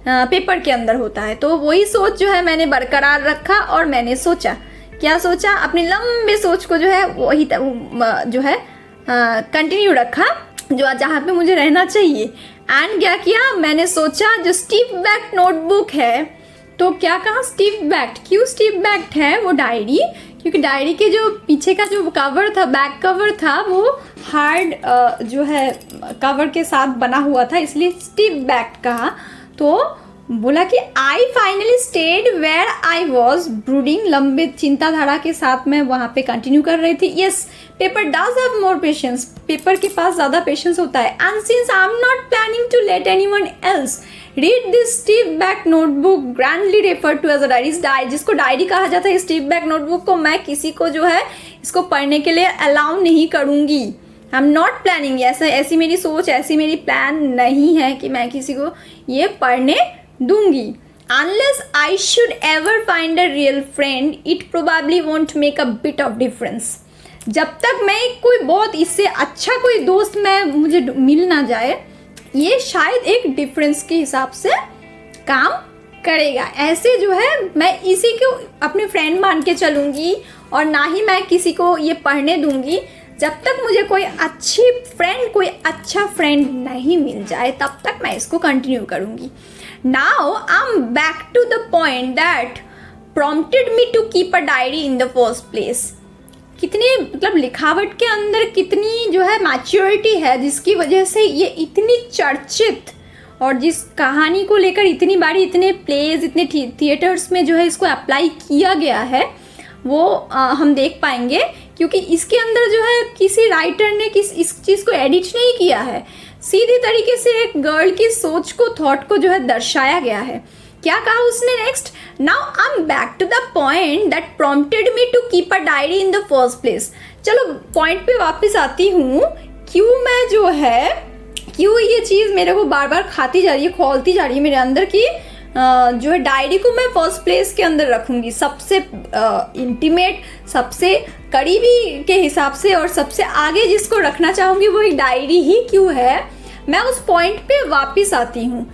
पेपर के अंदर होता है. तो वही सोच जो है मैंने बरकरार रखा, और मैंने सोचा, क्या सोचा, अपनी लंबे सोच को जो है वही जो है कंटिन्यू रखा, जो जहाँ पे मुझे रहना चाहिए. एंड क्या किया, मैंने सोचा जो स्टिफ बैक्ड नोटबुक है, तो क्या कहा स्टिफ बैक्ड, क्यों स्टिफ बैक्ड है वो डायरी, क्योंकि डायरी के जो पीछे का जो कवर था, बैक कवर था, वो हार्ड जो है कवर के साथ बना हुआ था, इसलिए स्टिफ बैक्ड कहा. तो बोला कि I finally stayed where I was brooding, लंबे चिंताधारा के साथ मैं वहाँ पे कंटिन्यू कर रही थी. Yes, paper does have more patience, paper के पास ज़्यादा पेशेंस होता है. And since I am not planning to let anyone else read this stiff back notebook grandly referred to as a diary, जिसको डायरी कहा जाता है, स्टिफ बैक नोटबुक को मैं किसी को जो है इसको पढ़ने के लिए अलाउ नहीं करूँगी. आई एम नॉट प्लानिंग, ऐसी मेरी सोच, ऐसी मेरी प्लान नहीं है कि मैं किसी को ये पढ़ने दूंगी. Unless I should ever find a real friend, it probably won't make a bit of difference. जब तक मैं कोई बहुत इससे अच्छा कोई दोस्त मुझे मिल ना जाए, ये शायद एक डिफरेंस के हिसाब से काम करेगा. ऐसे जो है मैं इसी को अपने फ्रेंड मान के चलूँगी, और ना ही मैं किसी को ये पढ़ने दूंगी जब तक मुझे कोई अच्छा फ्रेंड नहीं मिल जाए, तब तक मैं इसको कंटिन्यू करूँगी. Now I'm back to the point that prompted me to keep a diary in the first place. कितनी मतलब लिखावट के अंदर कितनी जो है मैच्योरिटी है, जिसकी वजह से ये इतनी चर्चित, और जिस कहानी को लेकर इतनी बारी इतने प्लेज, इतने थिएटर्स में जो है इसको अप्लाई किया गया है, वो हम देख पाएंगे, क्योंकि इसके अंदर जो है किसी राइटर ने इस चीज़ को एडिट नहीं किया है, सीधी तरीके से एक गर्ल की सोच को, थॉट को जो है दर्शाया गया है. क्या कहा उसने next, now I am back to the point that prompted me to keep a diary in the first place. चलो पॉइंट पे वापस आती हूँ, क्यों ये चीज़ मेरे को बार बार खाती जा रही है, खोलती जा रही है मेरे अंदर की, जो है डायरी को मैं फर्स्ट प्लेस के अंदर रखूँगी, सबसे इंटीमेट, सबसे करीबी के हिसाब से, और सबसे आगे जिसको रखना चाहूँगी वो एक डायरी ही क्यों है. मैं उस पॉइंट पे वापस आती हूँ,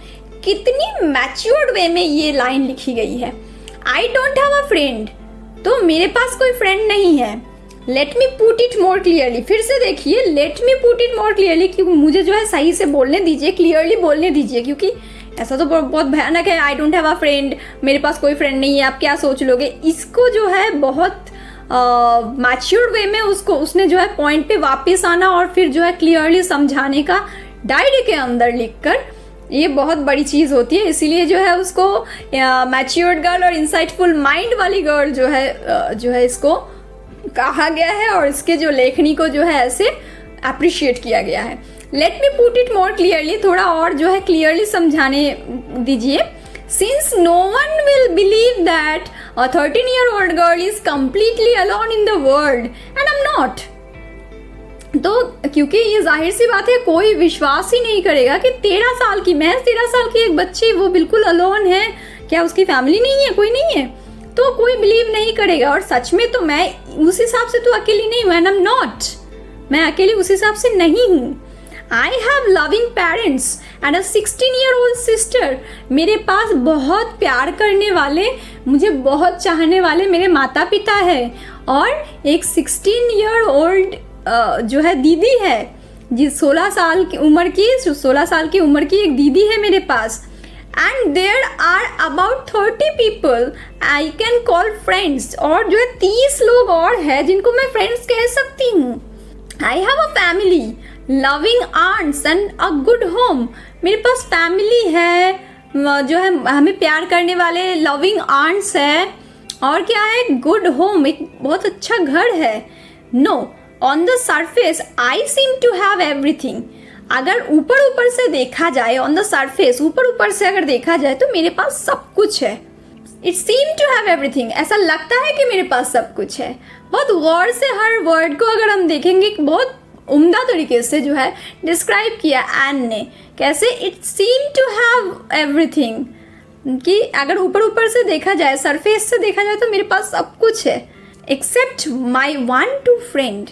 कितनी मैच्योर्ड वे में ये लाइन लिखी गई है. I don't have a friend, तो मेरे पास कोई फ्रेंड नहीं है. Let me put it more clearly, फिर से देखिए, late me put it more clearly, क्योंकि मुझे जो है सही से बोलने दीजिए, क्लियरली बोलने दीजिए, क्योंकि ऐसा तो बहुत भयानक है, I don't have a friend, मेरे पास कोई फ्रेंड नहीं है, आप क्या सोच लोगे. इसको जो है बहुत मैच्योर्ड वे में उसने जो है पॉइंट पे वापस आना, और फिर जो है क्लियरली समझाने का डायरी के अंदर लिखकर, ये बहुत बड़ी चीज़ होती है. इसीलिए जो है उसको मैच्योर्ड गर्ल और इंसाइटफुल माइंड वाली गर्ल जो है इसको कहा गया है, और इसके जो लेखनी को जो है ऐसे अप्रिशिएट किया गया है. Let me put it more clearly, थोड़ा और जो है क्लियरली समझाने दीजिए. Since no one will believe that a 13-year-old girl is completely alone in the world and I am not. तो क्योंकि ये जाहिर सी बात है, कोई विश्वास ही नहीं करेगा कि 13 साल की एक बच्ची वो बिल्कुल अलोन है, क्या उसकी फैमिली नहीं है, कोई नहीं है, तो कोई बिलीव नहीं करेगा. और सच में तो मैं उस हिसाब से तो अकेली नहीं हूँ, एंड आई एम नॉट, मैं अकेली उस हिसाब से नहीं हूँ. I have loving parents and a 16-year-old sister, मेरे पास बहुत प्यार करने वाले, मुझे बहुत चाहने वाले मेरे माता पिता है, और एक 16-year-old जो है दीदी है, जिस 16 साल की उम्र की एक दीदी है मेरे पास. And there are about 30 people I can call friends, और जो है 30 लोग और हैं जिनको मैं फ्रेंड्स कह सकती हूँ। I have a family, loving aunts and a good home, मेरे पास फैमिली है, जो है हमें प्यार करने वाले लविंग आंट्स है, और क्या है, गुड होम, एक बहुत अच्छा घर है। No, on the surface I seem to have everything, अगर ऊपर ऊपर से देखा जाए, ऑन द सरफेस ऊपर ऊपर से अगर देखा जाए तो मेरे पास सब कुछ है। It seem to have everything, ऐसा लगता है कि मेरे पास सब कुछ है। बहुत गौर से हर वर्ड को अगर हम देखेंगे, बहुत उम्दा तरीके से जो है डिस्क्राइब किया एन ने, कैसे it seem to have everything, कि अगर ऊपर ऊपर से देखा जाए, सरफेस से देखा जाए तो मेरे पास सब कुछ है, except my one true friend,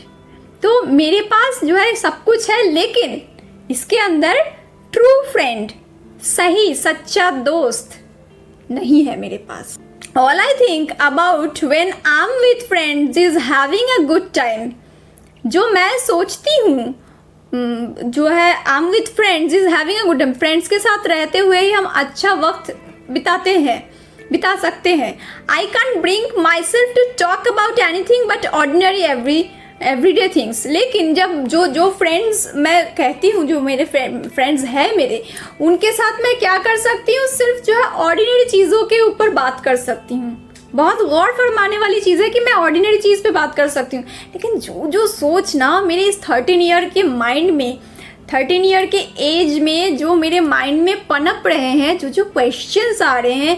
तो मेरे पास जो है सब कुछ है, लेकिन इसके अंदर ट्रू फ्रेंड, सही सच्चा दोस्त नहीं है मेरे पास। All I think about when I am with friends is having a good time, जो मैं सोचती हूँ जो है I am with friends is having a good time, friends के साथ रहते हुए ही हम अच्छा वक्त बिता सकते हैं। I can bring myself to talk about anything but ordinary everyday things, लेकिन जब जो फ्रेंड्स मैं कहती हूँ, जो मेरे फ्रेंड्स हैं मेरे, उनके साथ मैं क्या कर सकती हूँ, सिर्फ जो है ऑर्डिनरी चीज़ों के ऊपर बात कर सकती हूँ। बहुत गौर फरमाने वाली चीज़ है कि मैं ऑर्डिनरी चीज़ पे बात कर सकती हूँ, लेकिन जो सोच ना मेरे इस 13 ईयर के माइंड में, 13 ईयर के एज में जो मेरे माइंड में पनप रहे हैं, जो क्वेश्चंस आ रहे हैं,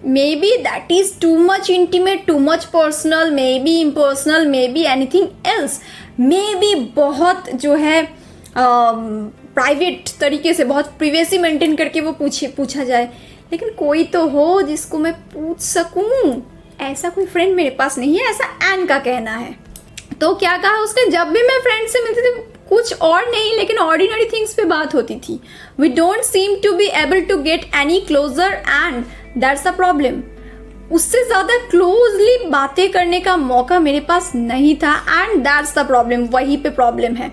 may be that is too much intimate, too much personal, may be impersonal, may be anything else, may be बहुत जो है प्राइवेट तरीके से, बहुत प्रिवेसी मेंटेन करके वो पूछा जाए, लेकिन कोई तो हो जिसको मैं पूछ सकूं, ऐसा कोई फ्रेंड मेरे पास नहीं है, ऐसा एन का कहना है। तो क्या कहा उसने, जब भी मैं फ्रेंड से मिलती थी कुछ और नहीं लेकिन ऑर्डिनरी थिंग्स पे बात होती थी। We don't seem to be able to get any closer and that's a problem, उससे ज़्यादा क्लोजली बातें करने का मौका मेरे पास नहीं था, एंड दैट्स द प्रॉब्लम, वही पे प्रॉब्लम है।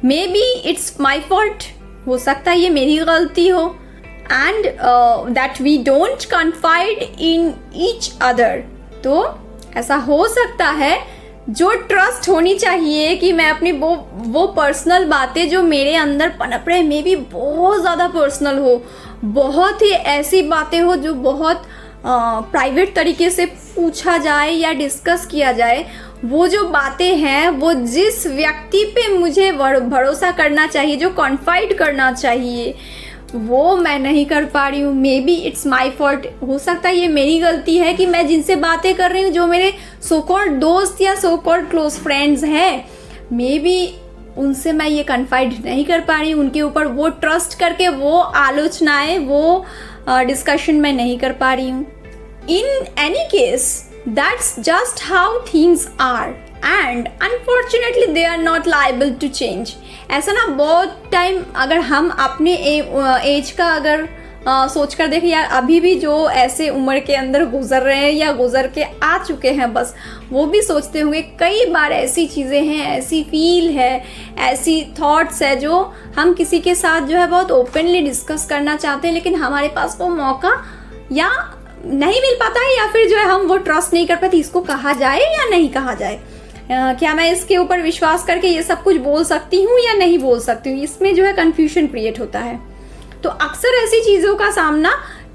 Maybe it's my fault, हो सकता है ये मेरी गलती हो, and that we don't confide in each other, तो ऐसा हो सकता है जो ट्रस्ट होनी चाहिए कि मैं अपनी वो पर्सनल बातें जो मेरे अंदर पनप रहे, मे बी बहुत ज़्यादा पर्सनल हो, बहुत ही ऐसी बातें हो जो बहुत प्राइवेट तरीके से पूछा जाए या डिस्कस किया जाए, वो जो बातें हैं, वो जिस व्यक्ति पे मुझे भरोसा करना चाहिए, जो कॉन्फाइड करना चाहिए, वो मैं नहीं कर पा रही हूँ। May be it's my fault, हो सकता है ये मेरी गलती है कि मैं जिनसे बातें कर रही हूँ, जो मेरे सो कॉल्ड दोस्त या सो कॉल्ड क्लोज फ्रेंड्स हैं, मे बी उनसे मैं ये कन्फाइड नहीं कर पा रही हूँ, उनके ऊपर वो ट्रस्ट करके वो आलोचनाएं, वो डिस्कशन मैं नहीं कर पा रही हूँ। In any case that's just how things are and unfortunately they are not liable to change. ऐसा ना बहुत टाइम अगर हम अपने एज का अगर सोच कर देखें, या अभी भी जो ऐसे उम्र के अंदर गुजर रहे हैं या गुजर के आ चुके हैं, बस वो भी सोचते होंगे कई बार ऐसी चीज़ें हैं, ऐसी फील है, ऐसी थॉट्स है जो हम किसी के साथ जो है बहुत ओपनली डिस्कस करना चाहते हैं, लेकिन हमारे पास वो मौका या नहीं मिल पाता है, या फिर जो है हम वो ट्रस्ट नहीं कर पाते, इसको कहा जाए या नहीं कहा जाए, क्या मैं इसके ऊपर विश्वास करके ये सब कुछ बोल सकती हूँ या नहीं बोल सकती हूँ, इसमें जो है कन्फ्यूजन क्रिएट होता है। तो अक्सर ऐसी चीज़ों का सामना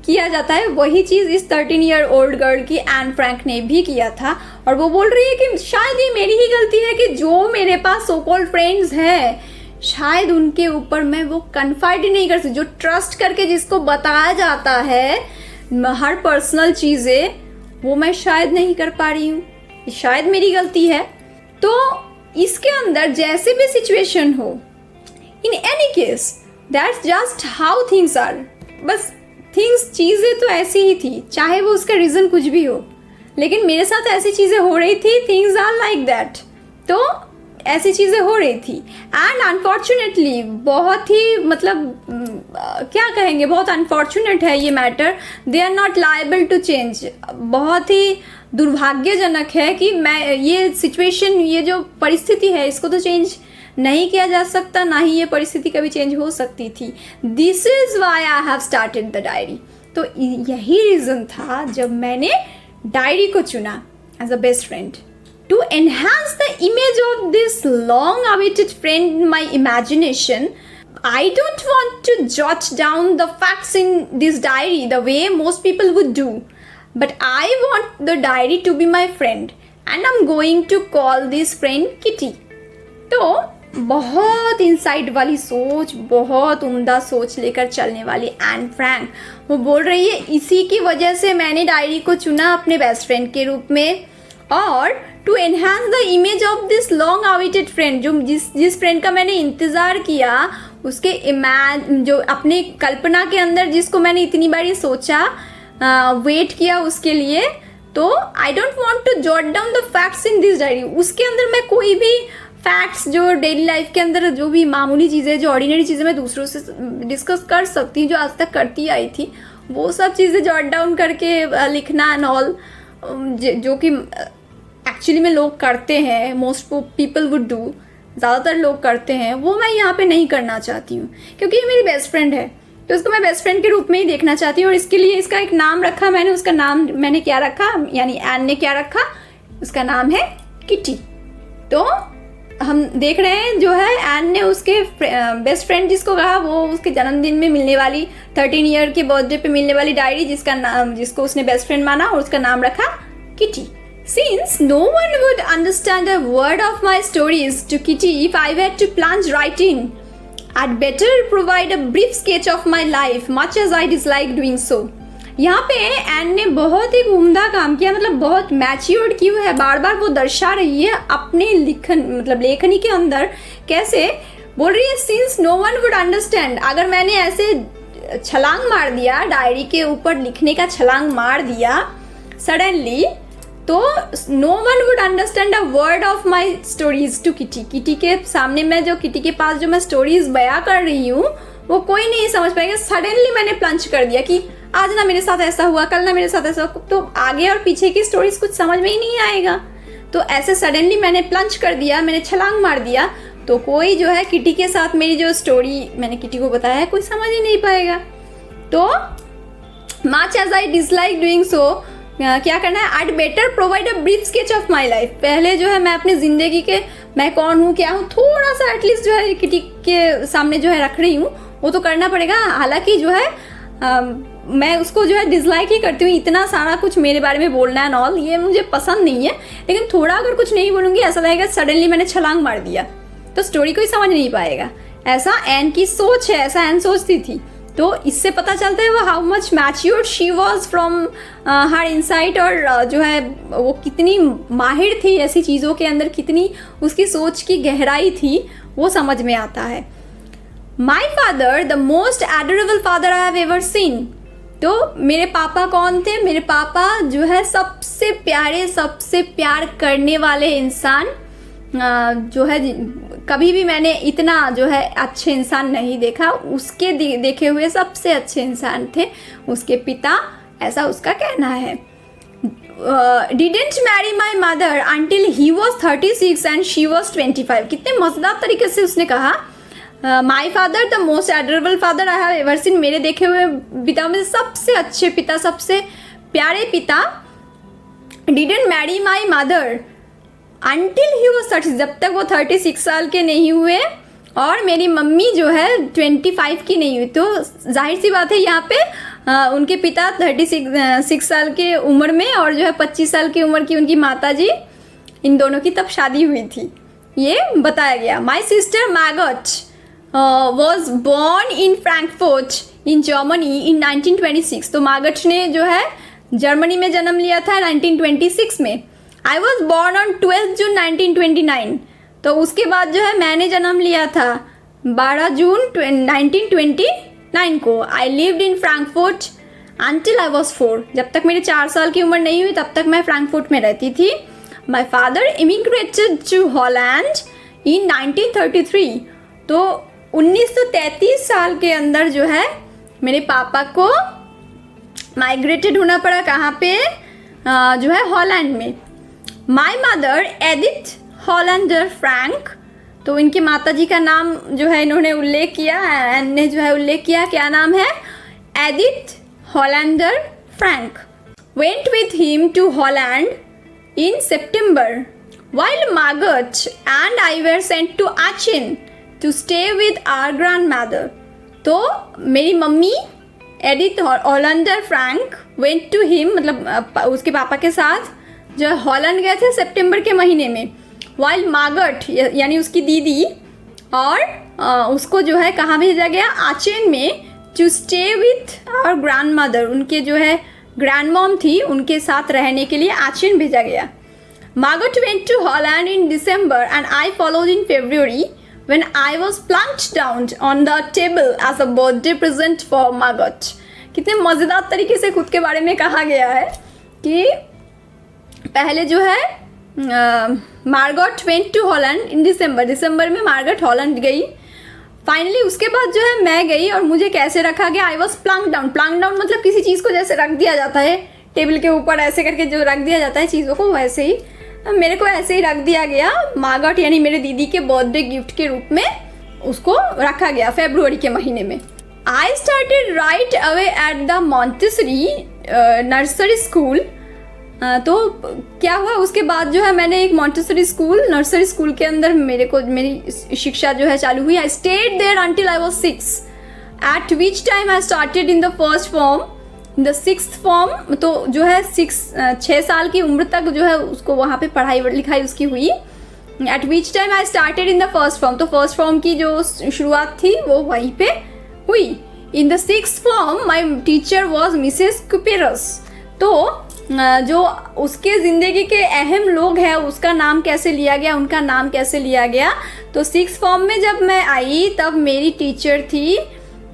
किया जाता है। वही चीज़ इस 13 ईयर ओल्ड गर्ल की एन फ्रैंक ने भी किया था, और वो बोल रही है कि शायद ये मेरी ही गलती है कि जो मेरे पास सो कॉल्ड फ्रेंड्स हैं, शायद उनके ऊपर मैं वो कन्फाइड नहीं कर सकती, जो ट्रस्ट करके जिसको बताया जाता है हर पर्सनल चीज़ें, वो मैं शायद नहीं कर पा रही हूँ, शायद मेरी गलती है। तो इसके अंदर जैसे भी सिचुएशन हो, in any case that's just how things are, बस थिंग्स, चीज़ें तो ऐसी ही थी, चाहे वो उसका रीज़न कुछ भी हो, लेकिन मेरे साथ ऐसी चीज़ें हो रही थी, थिंग्स आर लाइक दैट, तो ऐसी चीज़ें हो रही थी। एंड अनफॉर्चुनेटली बहुत ही क्या कहेंगे, बहुत अनफॉर्चुनेट है ये matter, they are not liable to change. बहुत ही दुर्भाग्यजनक है कि मैं ये सिचुएशन, ये जो परिस्थिति है, इसको तो चेंज नहीं किया जा सकता, ना ही ये परिस्थिति कभी चेंज हो सकती थी। This is why I have started the diary. तो यही रीज़न था जब मैंने डायरी को चुना as a best friend. To enhance the image of this long awaited friend in my imagination, I don't want to jot down the facts in this diary the way most people would do, but I want the diary to be my friend and I'm going to call this friend Kitty. तो बहुत इंसाइट वाली सोच, बहुत उम्दा सोच लेकर चलने वाली एन फ्रैंक वो बोल रही है, इसी की वजह से मैंने डायरी को चुना अपने बेस्ट फ्रेंड के रूप में। और to enhance the image of this long awaited friend, जो जिस फ्रेंड का मैंने इंतज़ार किया, उसके जो अपने कल्पना के अंदर जिसको मैंने इतनी बारी सोचा, वेट किया उसके लिए, तो I don't want to jot down the facts in this diary. उसके अंदर मैं कोई भी फैक्ट्स जो डेली लाइफ के अंदर जो भी मामूली चीज़ें, जो ऑर्डिनरी चीज़ें मैं दूसरों से डिस्कस कर सकती हूँ, जो आज तक करती आई थी, वो सब चीज़ें जॉट डाउन करके लिखना एंड ऑल, जो कि एक्चुअली में लोग करते हैं, मोस्ट पीपल वुड डू, ज़्यादातर लोग करते हैं, वो मैं यहाँ पे नहीं करना चाहती हूँ, क्योंकि ये मेरी बेस्ट फ्रेंड है, तो इसको मैं बेस्ट फ्रेंड के रूप में ही देखना चाहती हूँ। और इसके लिए इसका एक नाम रखा मैंने, उसका नाम मैंने क्या रखा, यानी एन ने क्या रखा, उसका नाम है किटी। तो हम देख रहे हैं जो है एन ने उसके बेस्ट फ्रेंड जिसको कहा, वो उसके जन्मदिन में मिलने वाली 13 ईयर के बर्थडे पे मिलने वाली डायरी जिसको उसने बेस्ट फ्रेंड माना और उसका नाम रखा kitty. Since no one would understand a word of my stories to Kitty if I had to plunge right in, I'd better provide a brief sketch of my life, much as I dislike doing so. यहाँ पे एन ने बहुत ही उम्दा काम किया, मतलब बहुत मैच्योर्ड की है, बार बार वो दर्शा रही है अपने लेखनी के अंदर, कैसे बोल रही है, since no one would understand, अगर मैंने ऐसे छलांग मार दिया, डायरी के ऊपर लिखने का छलांग मार दिया सडनली, तो no one would understand a word of my stories to Kitty. Kitty के सामने मैं जो किटी के पास जो मैं स्टोरीज बयां कर रही हूँ, वो कोई नहीं समझ पाएगा। सडनली मैंने प्लंज कर दिया कि आज ना मेरे साथ ऐसा हुआ, कल ना मेरे साथ ऐसा हुआ, तो आगे और पीछे की स्टोरीज कुछ समझ में ही नहीं आएगा। तो ऐसे सडनली मैंने प्लंज कर दिया, मैंने छलांग मार दिया, तो कोई जो है किटी के साथ मेरी जो स्टोरी मैंने किटी को बताया है, कोई समझ ही नहीं पाएगा। तो much as I dislike doing so, क्या करना है, I'd better provide a brief sketch of my life। पहले जो है मैं अपनी ज़िंदगी के, मैं कौन हूँ, क्या हूँ, थोड़ा सा एटलीस्ट जो है किटी के सामने जो है रख रही हूँ, वो तो करना पड़ेगा। हालांकि जो है मैं उसको जो है डिसलाइक ही करती हूँ, इतना सारा कुछ मेरे बारे में बोलना एंड ऑल, ये मुझे पसंद नहीं है। लेकिन थोड़ा अगर कुछ नहीं बोलूँगी, ऐसा लगेगा सडनली मैंने छलांग मार दिया, तो स्टोरी कोई समझ नहीं पाएगा। ऐसा एन की सोच है, ऐसा एन सोचती थी। तो इससे पता चलता है वो how much matured she was from her insight, और जो है वो कितनी माहिर थी ऐसी चीज़ों के अंदर, कितनी उसकी सोच की गहराई थी, वो समझ में आता है। My father the most adorable father I have ever seen. तो मेरे पापा कौन थे, मेरे पापा जो है सबसे प्यारे, सबसे प्यार करने वाले इंसान, जो है कभी भी मैंने इतना जो है अच्छे इंसान नहीं देखा, उसके देखे हुए सबसे अच्छे इंसान थे उसके पिता, ऐसा उसका कहना है। Didn't marry my mother until he was 36 and she was 25। कितने मजेदार तरीके से उसने कहा, My father the most adorable father I have ever seen। मेरे देखे हुए पिता में सबसे अच्छे पिता, सबसे प्यारे पिता। Didn't marry my mother until he was 30, जब तक वो 36 साल के नहीं हुए, और मेरी मम्मी जो है 25 की नहीं हुई। तो जाहिर सी बात है यहाँ पे उनके पिता 36 साल के उम्र में, और जो है 25 साल की उम्र की उनकी माताजी, इन दोनों की तब शादी हुई थी, ये बताया गया। My sister maggot was born in Frankfurt in Germany in 1926। तो मैगट ने जो है जर्मनी में जन्म लिया था 1926 में। आई वॉज बॉर्न ऑन 12 जून 1929। तो उसके बाद जो है मैंने जन्म लिया था 12 जून 1929 को। I lived in Frankfurt until I was 4। जब तक मेरे 4 साल की उम्र नहीं हुई तब तक मैं फ्रैंकफर्ट में रहती थी। My father immigrated to Holland in 1933। तो 1933 साल के अंदर जो है मेरे पापा को माइग्रेटेड होना पड़ा, कहाँ पे, जो है हॉलैंड में। My mother Edith Hollander Frank तो इनकी माताजी का नाम जो है इन्होंने उल्लेख किया, एन ने जो है उल्लेख किया, क्या नाम है? Edith Hollander Frank. Went with him to Holland in September, while Margot and I were sent to Aachen to stay with our grandmother. तो मेरी मम्मी Edith Hollander Frank went to him, मतलब उसके पापा के साथ जो हॉलैंड गए थे सितंबर के महीने में. वाइल मार्गट यानी उसकी दीदी और उसको जो है कहाँ भेजा गया? आचेन में. To stay with our grandmother, उनके जो है ग्रैंड मॉम थी, उनके साथ रहने के लिए आचेन भेजा गया. Margot went to Holland in December and I followed in February when I was plunked down on the table as a birthday present for Margot. कितने मज़ेदार तरीके से खुद के बारे में कहा गया है कि पहले जो है Margot went to Holland in दिसंबर में मार्गट हॉलैंड गई. फाइनली उसके बाद जो है मैं गई और मुझे कैसे रखा गया? आई वॉज प्लंक डाउन मतलब किसी चीज़ को जैसे रख दिया जाता है टेबल के ऊपर, ऐसे करके जो रख दिया जाता है चीज़ों को, वैसे ही मेरे को ऐसे ही रख दिया गया. मार्गट यानी मेरे दीदी के बर्थडे गिफ्ट के रूप में उसको रखा गया फरवरी के महीने में. I started right away at the Montessori nursery school. तो क्या हुआ उसके बाद जो है मैंने एक मॉन्टेसरी स्कूल नर्सरी स्कूल के अंदर मेरी शिक्षा जो है चालू हुई. I stayed there until I was 6, at which time I started in the first form, in the 6th form. तो जो है 6 साल की उम्र तक जो है उसको वहाँ पे पढ़ाई लिखाई उसकी हुई. At which time I started in the first form, तो फर्स्ट फॉर्म की जो शुरुआत थी वो वहीं पे हुई. In the 6th form my teacher was Mrs Kuperus. तो जो उसके ज़िंदगी के अहम लोग हैं उसका नाम कैसे लिया गया, उनका नाम कैसे लिया गया? तो 6th फॉर्म में जब मैं आई तब मेरी टीचर थी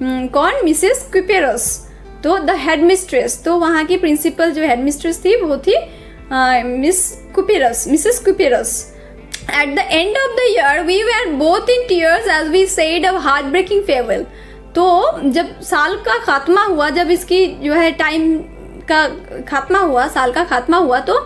कौन? Mrs Kuperus. तो द हेड मिस्ट्रेस, तो वहाँ की प्रिंसिपल जो हेड मिस्ट्रेस थी वो थी Mrs Kuperus. At the end of the year we were both in tears as we said a heart breaking farewell. तो जब साल का खात्मा हुआ, जब इसकी जो है टाइम का खात्मा हुआ, साल का खात्मा हुआ, तो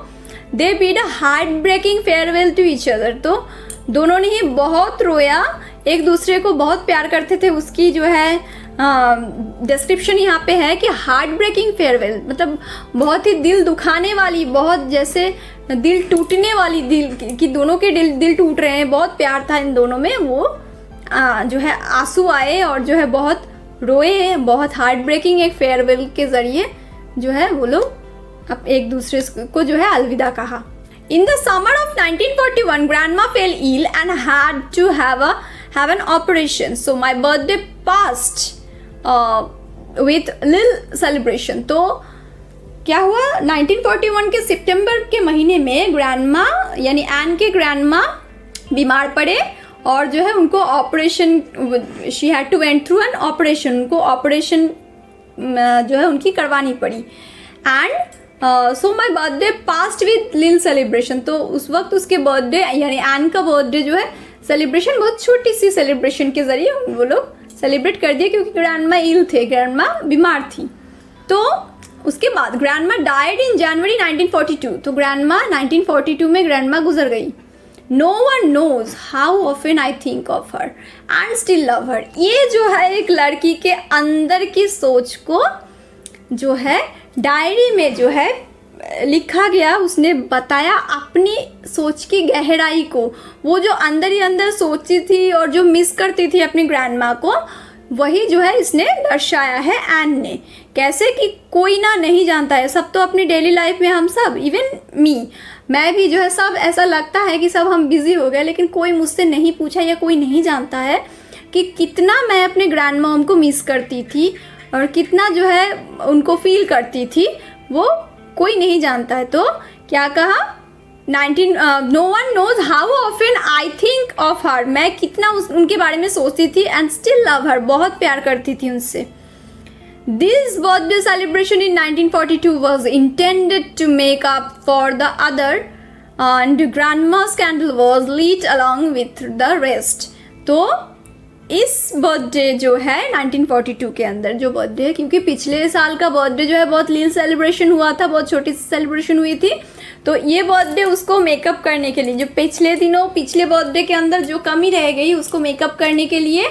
they bid a heart breaking farewell to each other. तो दोनों ने ही बहुत रोया, एक दूसरे को बहुत प्यार करते थे. उसकी जो है डिस्क्रिप्शन यहाँ पे है कि हार्ट ब्रेकिंग फेयरवेल मतलब बहुत ही दिल दुखाने वाली, बहुत जैसे दिल टूटने वाली, दिल कि दोनों के दिल टूट रहे हैं. बहुत प्यार था इन दोनों में. वो जो है आंसू आए और जो है बहुत रोए, बहुत हार्ट ब्रेकिंग एक फेयरवेल के ज़रिए जो है वो लोग अब एक दूसरे को जो है अलविदा कहा. In the summer of 1941, Grandma fell ill and had to have an operation. So my birthday passed with little celebration. तो क्या हुआ? 1941 के सितंबर के महीने में ग्रैंडमा यानी एन के ग्रैंडमा बीमार पड़े और जो है उनको operation, she had to went through an operation, उनको ऑपरेशन जो है उनकी करवानी पड़ी. And so my birthday passed with लिल सेलिब्रेशन. तो उस वक्त उसके बर्थडे यानी एन का बर्थडे जो है सेलिब्रेशन बहुत छोटी सी सेलिब्रेशन के ज़रिए वो लोग सेलिब्रेट कर दिए क्योंकि ग्रैंडमा इल थे, ग्रैंडमा बीमार थी. तो उसके बाद ग्रैंडमा डाइड इन जनवरी 1942. तो ग्रैंडमा 1942 में ग्रैंडमा गुजर गई. No one knows how often I think of her and still love her. ये जो है एक लड़की के अंदर की सोच को जो है डायरी में जो है लिखा गया. उसने बताया अपनी सोच की गहराई को, वो जो अंदर ही अंदर सोचती थी और जो मिस करती थी अपनी ग्रैंडमा को, वही जो है इसने दर्शाया है एन ने. कैसे कि कोई ना नहीं जानता है, सब तो अपनी डेली लाइफ में हम सब, इवन मैं भी जो है सब ऐसा लगता है कि सब हम बिज़ी हो गए, लेकिन कोई मुझसे नहीं पूछा या कोई नहीं जानता है कि कितना मैं अपने ग्रैंड मॉम को मिस करती थी और कितना जो है उनको फील करती थी, वो कोई नहीं जानता है. तो क्या कहा? No one knows how often I think of her. मैं कितना उनके बारे में सोचती थी एंड स्टिल लव हर, बहुत प्यार करती थी उनसे. This birthday celebration in 1942 was intended to make up for the other and grandma's candle was lit along with the rest. तो इस बर्थडे जो है 1942 के अंदर जो बर्थडे है, क्योंकि पिछले साल का बर्थडे जो है बहुत लील सेलिब्रेशन हुआ था, बहुत छोटी सी सेलिब्रेशन हुई थी, तो ये बर्थडे उसको मेकअप करने के लिए, जो पिछले बर्थडे के अंदर जो कमी रह गई उसको मेकअप करने के लिए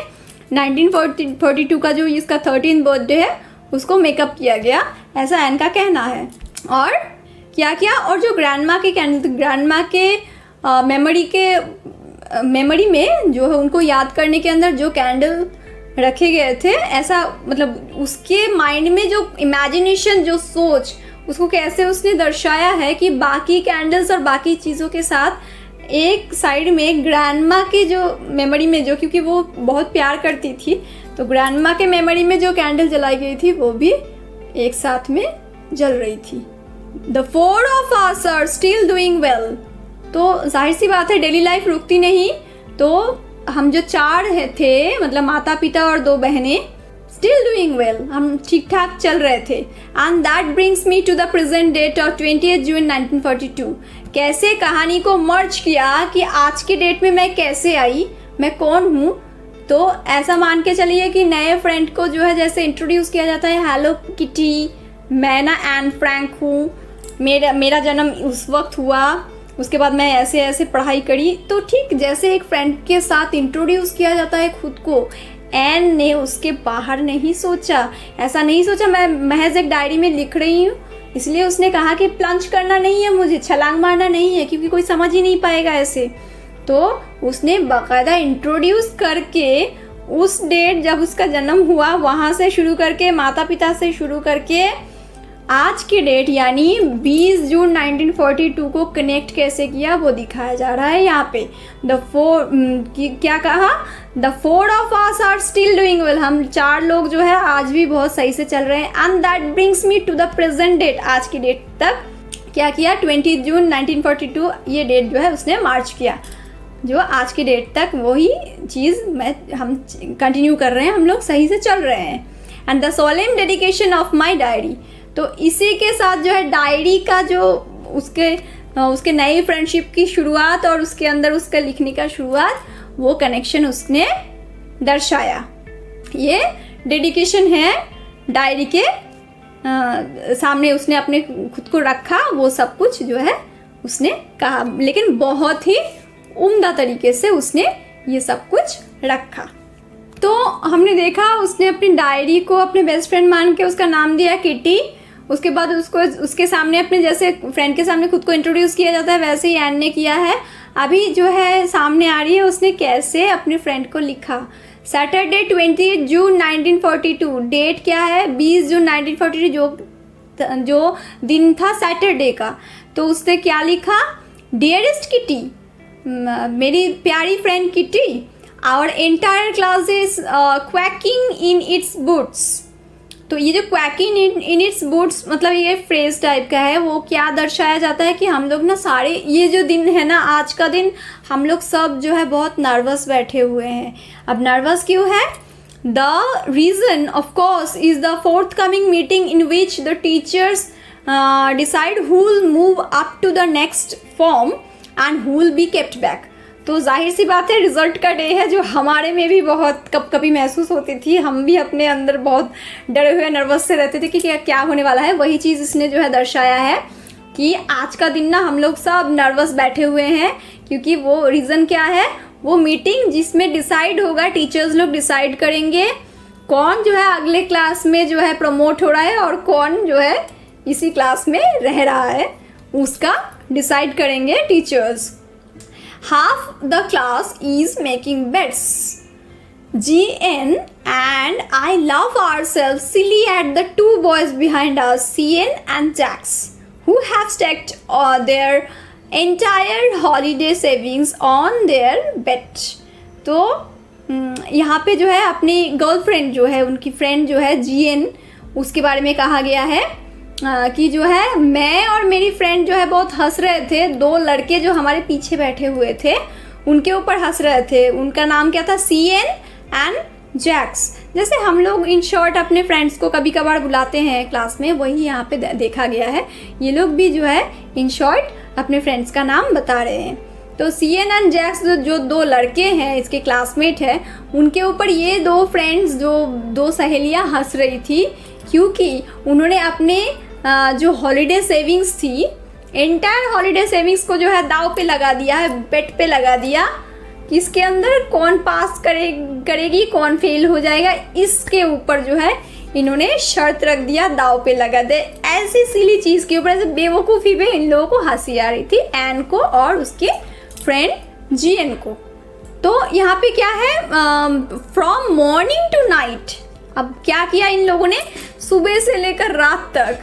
1942 का जो इसका 13th बर्थडे है उसको मेकअप किया गया, ऐसा एन का कहना है। और क्या किया, और जो ग्रैंडमा के मेमोरी में जो है उनको याद करने के अंदर जो कैंडल रखे गए थे, ऐसा मतलब उसके माइंड में जो इमेजिनेशन, जो सोच, उसको कैसे उसने दर्शाया है कि बाकी कैंडल्स और बाकी चीज़ों के साथ एक साइड में ग्रैंडमा की जो मेमोरी में, जो क्योंकि वो बहुत प्यार करती थी, तो ग्रैंडमा के मेमोरी में जो कैंडल जलाई गई थी वो भी एक साथ में जल रही थी। The 4 of us are still doing well। तो जाहिर सी बात है डेली लाइफ रुकती नहीं, तो हम जो 4 थे, मतलब माता पिता और 2 बहनें, स्टिल डूइंग वेल, हम ठीक ठाक चल रहे थे। And that brings me to the present date of 20th June 1942। कैसे कहानी को मर्ज किया कि आज के डेट में मैं कैसे आई, मैं कौन हूँ। तो ऐसा मान के चलिए कि नए फ्रेंड को जो है जैसे इंट्रोड्यूस किया जाता है, हेलो किटी, मैं ना एन फ्रैंक हूँ, मेरा जन्म उस वक्त हुआ, उसके बाद मैं ऐसे ऐसे पढ़ाई करी, तो ठीक जैसे एक फ्रेंड के साथ इंट्रोड्यूस किया जाता है खुद को, एन ने उसके बाहर नहीं सोचा, ऐसा नहीं सोचा मैं महज एक डायरी में लिख रही हूँ, इसलिए उसने कहा कि प्लंज करना नहीं है मुझे, छलांग मारना नहीं है, क्योंकि कोई समझ ही नहीं पाएगा ऐसे। तो उसने बाकायदा इंट्रोड्यूस करके उस डेट जब उसका जन्म हुआ वहाँ से शुरू करके, माता पिता से शुरू करके आज की डेट यानी 20 जून 1942 को कनेक्ट कैसे किया वो दिखाया जा रहा है यहाँ पे। क्या कहा, the 4 of us are still doing well, हम 4 लोग जो है आज भी बहुत सही से चल रहे हैं। And that brings me to the present date, आज की डेट तक क्या किया, 20 जून 1942 ये डेट जो है उसने मार्च किया, जो आज की डेट तक वही चीज़ हम कंटिन्यू कर रहे हैं, हम लोग सही से चल रहे हैं। And the solemn dedication of my diary, तो इसी के साथ जो है डायरी का जो उसके नई फ्रेंडशिप की शुरुआत और उसके अंदर उसका लिखने का शुरुआत, वो कनेक्शन उसने दर्शाया। ये डेडिकेशन है डायरी के सामने उसने अपने खुद को रखा, वो सब कुछ जो है उसने कहा, लेकिन बहुत ही उम्दा तरीके से उसने ये सब कुछ रखा। तो हमने देखा उसने अपनी डायरी को अपने बेस्ट फ्रेंड मान के उसका नाम दिया किटी। उसके बाद उसके सामने अपने जैसे फ्रेंड के सामने खुद को इंट्रोड्यूस किया जाता है वैसे ही एन ने किया है। अभी जो है सामने आ रही है उसने कैसे अपने फ्रेंड को लिखा। सैटरडे 20 जून 1942, डेट क्या है 20 जून 1942 जो दिन था सैटरडे का। तो उसने क्या लिखा, डियरेस्ट किटी, मेरी प्यारी friend Kitty, our entire class is quaking in its boots. तो ये जो क्वैकिंग इन इट्स बूट्स मतलब ये फ्रेज टाइप का है, वो क्या दर्शाया जाता है कि हम लोग ना सारे ये जो दिन है ना आज का दिन, हम लोग सब जो है बहुत नर्वस बैठे हुए हैं। अब नर्वस क्यों है, the reason of course is the forthcoming meeting in which the teachers decide who will move up to the next form and who will be kept back. तो जाहिर सी बात है रिजल्ट का डे है, जो हमारे में भी बहुत कभी महसूस होती थी, हम भी अपने अंदर बहुत डरे हुए नर्वस से रहते थे कि क्या होने वाला है। वही चीज़ इसने जो है दर्शाया है कि आज का दिन ना हम लोग सब नर्वस बैठे हुए हैं, क्योंकि वो रीज़न क्या है, वो मीटिंग जिसमें डिसाइड होगा, टीचर्स लोग डिसाइड करेंगे कौन जो है अगले क्लास में जो है प्रमोट हो रहा है और कौन जो है इसी क्लास में रह रहा है, उसका डिसाइड करेंगे teachers. Half the class is making bets. GN and I laugh ourselves silly at the 2 boys behind us, CN and Jax, who have staked their entire holiday savings on their bet. तो यहाँ पे जो है अपनी गर्लफ्रेंड जो है, उनकी फ्रेंड जो है GN, उसके बारे में कहा गया है कि जो है मैं और मेरी फ्रेंड जो है बहुत हंस रहे थे। 2 लड़के जो हमारे पीछे बैठे हुए थे उनके ऊपर हंस रहे थे। उनका नाम क्या था, CN एंड जैक्स। जैसे हम लोग इन शॉर्ट अपने फ्रेंड्स को कभी कभार बुलाते हैं क्लास में, वही यहाँ पे देखा गया है। ये लोग भी जो है इन शॉर्ट अपने फ्रेंड्स का नाम बता रहे हैं। तो सीएन एंड जैक्स जो दो लड़के हैं, इसके क्लासमेट हैं, उनके ऊपर ये दो फ्रेंड्स, जो दो सहेलियां हंस रही थी, क्योंकि उन्होंने अपने जो हॉलीडे सेविंग्स थी, एंटायर हॉलीडे सेविंग्स को जो है दाव पे लगा दिया है, बेट पे लगा दिया। इसके अंदर कौन पास करेगी, कौन फेल हो जाएगा, इसके ऊपर जो है इन्होंने शर्त रख दिया, दाव पे लगा दे। ऐसी सिली चीज़ के ऊपर, ऐसे बेवकूफ़ी पे इन लोगों को हंसी आ रही थी, एन को और उसके फ्रेंड जीएन को। तो यहाँ पे क्या है, फ्रॉम मॉर्निंग टू नाइट। अब क्या किया इन लोगों ने, सुबह से लेकर रात तक,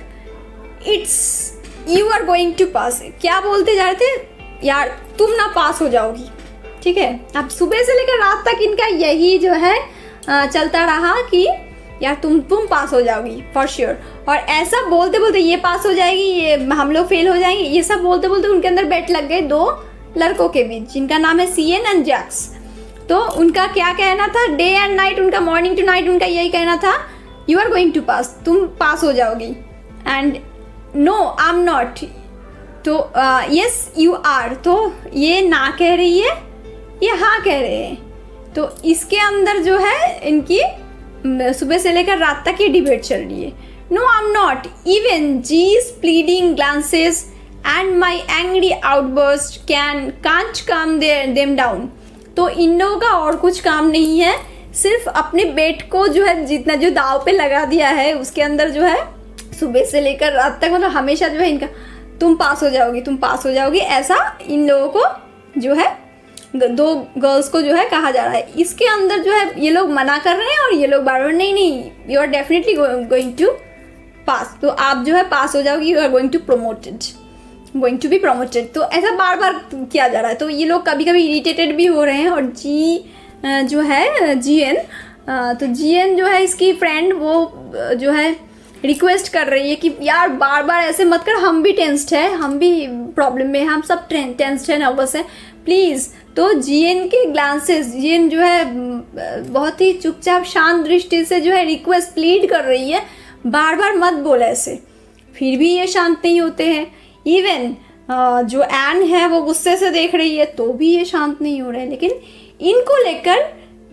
it's you are going to pass, क्या बोलते जा रहे थे, यार तुम ना पास हो जाओगी, ठीक है। अब सुबह से लेकर रात तक इनका यही जो है चलता रहा कि यार तुम पास हो जाओगी फॉर श्योर। और ऐसा बोलते बोलते ये पास हो जाएगी, ये हम लोग फेल हो जाएंगे, ये सब बोलते बोलते उनके अंदर बेट लग गए दो लड़कों के बीच, जिनका नाम है सीएन एंड जैक्स। तो उनका क्या कहना था, डे एंड नाइट, उनका मॉर्निंग टू नाइट उनका यही कहना था, you are going to pass, तुम पास हो जाओगी। And no I am not, तो यस यू आर, तो ये ना कह रही है, ये हाँ कह रहे हैं। तो इसके अंदर जो है इनकी सुबह से लेकर रात तक ये डिबेट चल रही है। No I am not, even G's pleading glances and my angry outbursts can't calm them down. तो इन लोगों का और कुछ काम नहीं है, सिर्फ अपने बेट को जो है जितना जो दाव पे लगा दिया है, उसके अंदर जो है सुबह से लेकर रात तक, मतलब हमेशा जो है इनका तुम पास हो जाओगी, तुम पास हो जाओगी, ऐसा इन लोगों को जो है, दो गर्ल्स को जो है कहा जा रहा है। इसके अंदर जो है ये लोग मना कर रहे हैं और ये लोग बार बार नहीं, you are definitely going to pass, तो आप जो है पास हो जाओगी, you are going to be promoted. तो ऐसा बार बार किया जा रहा है। तो ये लोग कभी कभी इरिटेटेड भी हो रहे हैं। और जो है जीएन, तो जीएन जो है इसकी फ्रेंड, वो जो है रिक्वेस्ट कर रही है कि यार बार बार ऐसे मत कर, हम भी टेंस्ड है, हम भी प्रॉब्लम में, हम सब टेंस्ड है, नर्वस है, प्लीज़। तो जीएन के ग्लांसेस, जीएन जो है बहुत ही चुपचाप शांत दृष्टि से जो है रिक्वेस्ट प्लीड कर रही है, बार बार मत बोल ऐसे, फिर भी ये शांत नहीं होते हैं। इवन जो एन है वो गुस्से से देख रही है, तो भी ये शांत नहीं हो रहे हैं। लेकिन इनको लेकर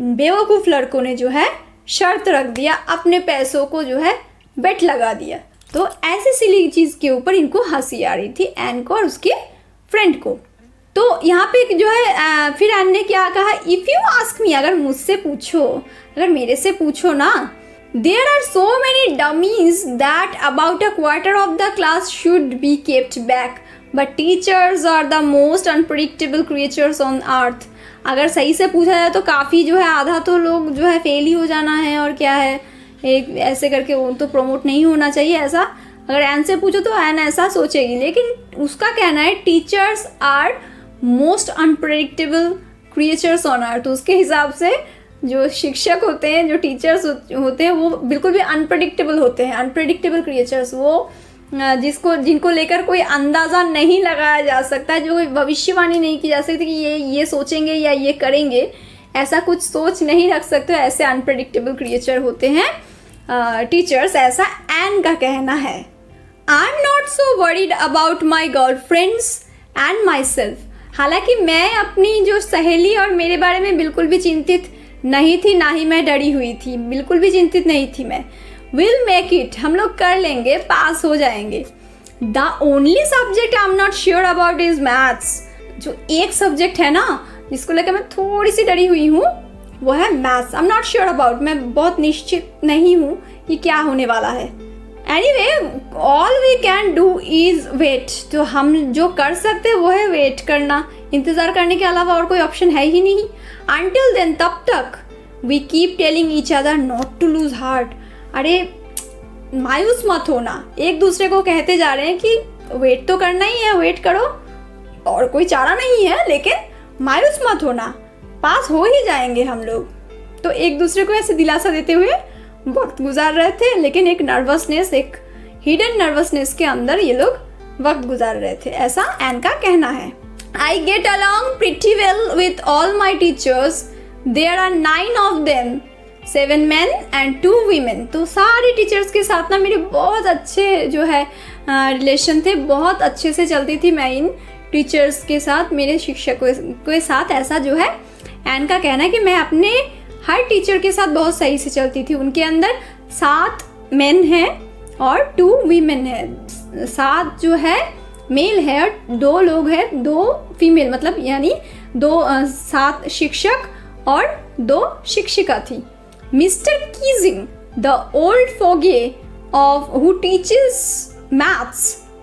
बेवकूफ़ लड़कों ने जो है शर्त रख दिया, अपने पैसों को जो है बेट लगा दिया। तो ऐसी सिली चीज़ के ऊपर इनको हंसी आ रही थी, एन को और उसके फ्रेंड को। तो यहाँ पे जो है फिर एन ने क्या कहा, इफ़ यू आस्क मी, अगर मुझसे पूछो, अगर मेरे से पूछो ना, there are so many dummies that about a quarter of the class should be kept back, but teachers are the most unpredictable creatures on earth. अगर सही से पूछा जाए तो काफ़ी जो है आधा तो लोग जो है फेल ही हो जाना है, और क्या है, एक ऐसे करके वो तो प्रमोट नहीं होना चाहिए। ऐसा अगर एन से पूछो तो एन ऐसा सोचेगी, लेकिन उसका कहना है teachers are most unpredictable creatures on earth. तो उसके हिसाब से जो शिक्षक होते हैं, जो टीचर्स होते हैं, वो बिल्कुल भी अनप्रेडिक्टेबल होते हैं, अनप्रेडिक्टेबल क्रिएचर्स, वो जिनको लेकर कोई अंदाज़ा नहीं लगाया जा सकता, जो कोई भविष्यवाणी नहीं की जा सकती कि ये सोचेंगे या ये करेंगे, ऐसा कुछ सोच नहीं रख सकते, ऐसे अनप्रेडिक्टेबल क्रिएचर होते हैं टीचर्स, ऐसा एन का कहना है। I am not so worried about my girl friends and my self. हालांकि मैं अपनी जो सहेली और मेरे बारे में बिल्कुल भी चिंतित नहीं थी, ना ही मैं डरी हुई थी, बिल्कुल भी चिंतित नहीं थी मैं। विल मेक इट, हम लोग कर लेंगे, पास हो जाएंगे। The only subject I am not sure about is maths. जो एक सब्जेक्ट है ना जिसको लेकर मैं थोड़ी सी डरी हुई हूँ, वो है maths. I am not sure about, मैं बहुत निश्चित नहीं हूँ कि क्या होने वाला है। Anyway all we can do is wait. तो हम जो कर सकते हैं वो है वेट करना, इंतज़ार करने के अलावा और कोई ऑप्शन है ही नहीं। अनटिल देन, तब तक we keep telling each other not to lose heart. अरे मायूस मत होना, एक दूसरे को कहते जा रहे हैं कि वेट तो करना ही है, वेट करो, और कोई चारा नहीं है, लेकिन मायूस मत होना, पास हो ही जाएंगे हम लोग। तो एक दूसरे को ऐसे दिलासा देते हुए वक्त गुजार रहे थे, लेकिन एक नर्वसनेस, एक हिडन नर्वसनेस के अंदर ये लोग वक्त गुजार रहे थे, ऐसा एन का कहना है। I get along pretty well with all my teachers, there are 9 of them, 7 men and 2 women। तो सारे टीचर्स के साथ ना मेरे बहुत अच्छे जो है रिलेशन थे, बहुत अच्छे से चलती थी मैं इन टीचर्स के साथ, मेरे शिक्षकों के साथ ऐसा जो है एन का कहना है कि मैं अपने हर टीचर के साथ बहुत सही से चलती थी। उनके अंदर 7 मेन हैं और 2 वीमेन है। 7 जो है मेल है और 2 लोग हैं, 2 फीमेल, मतलब यानी 7 शिक्षक और 2 शिक्षिका थी। Mr Keesing, the old fogey of who teaches maths,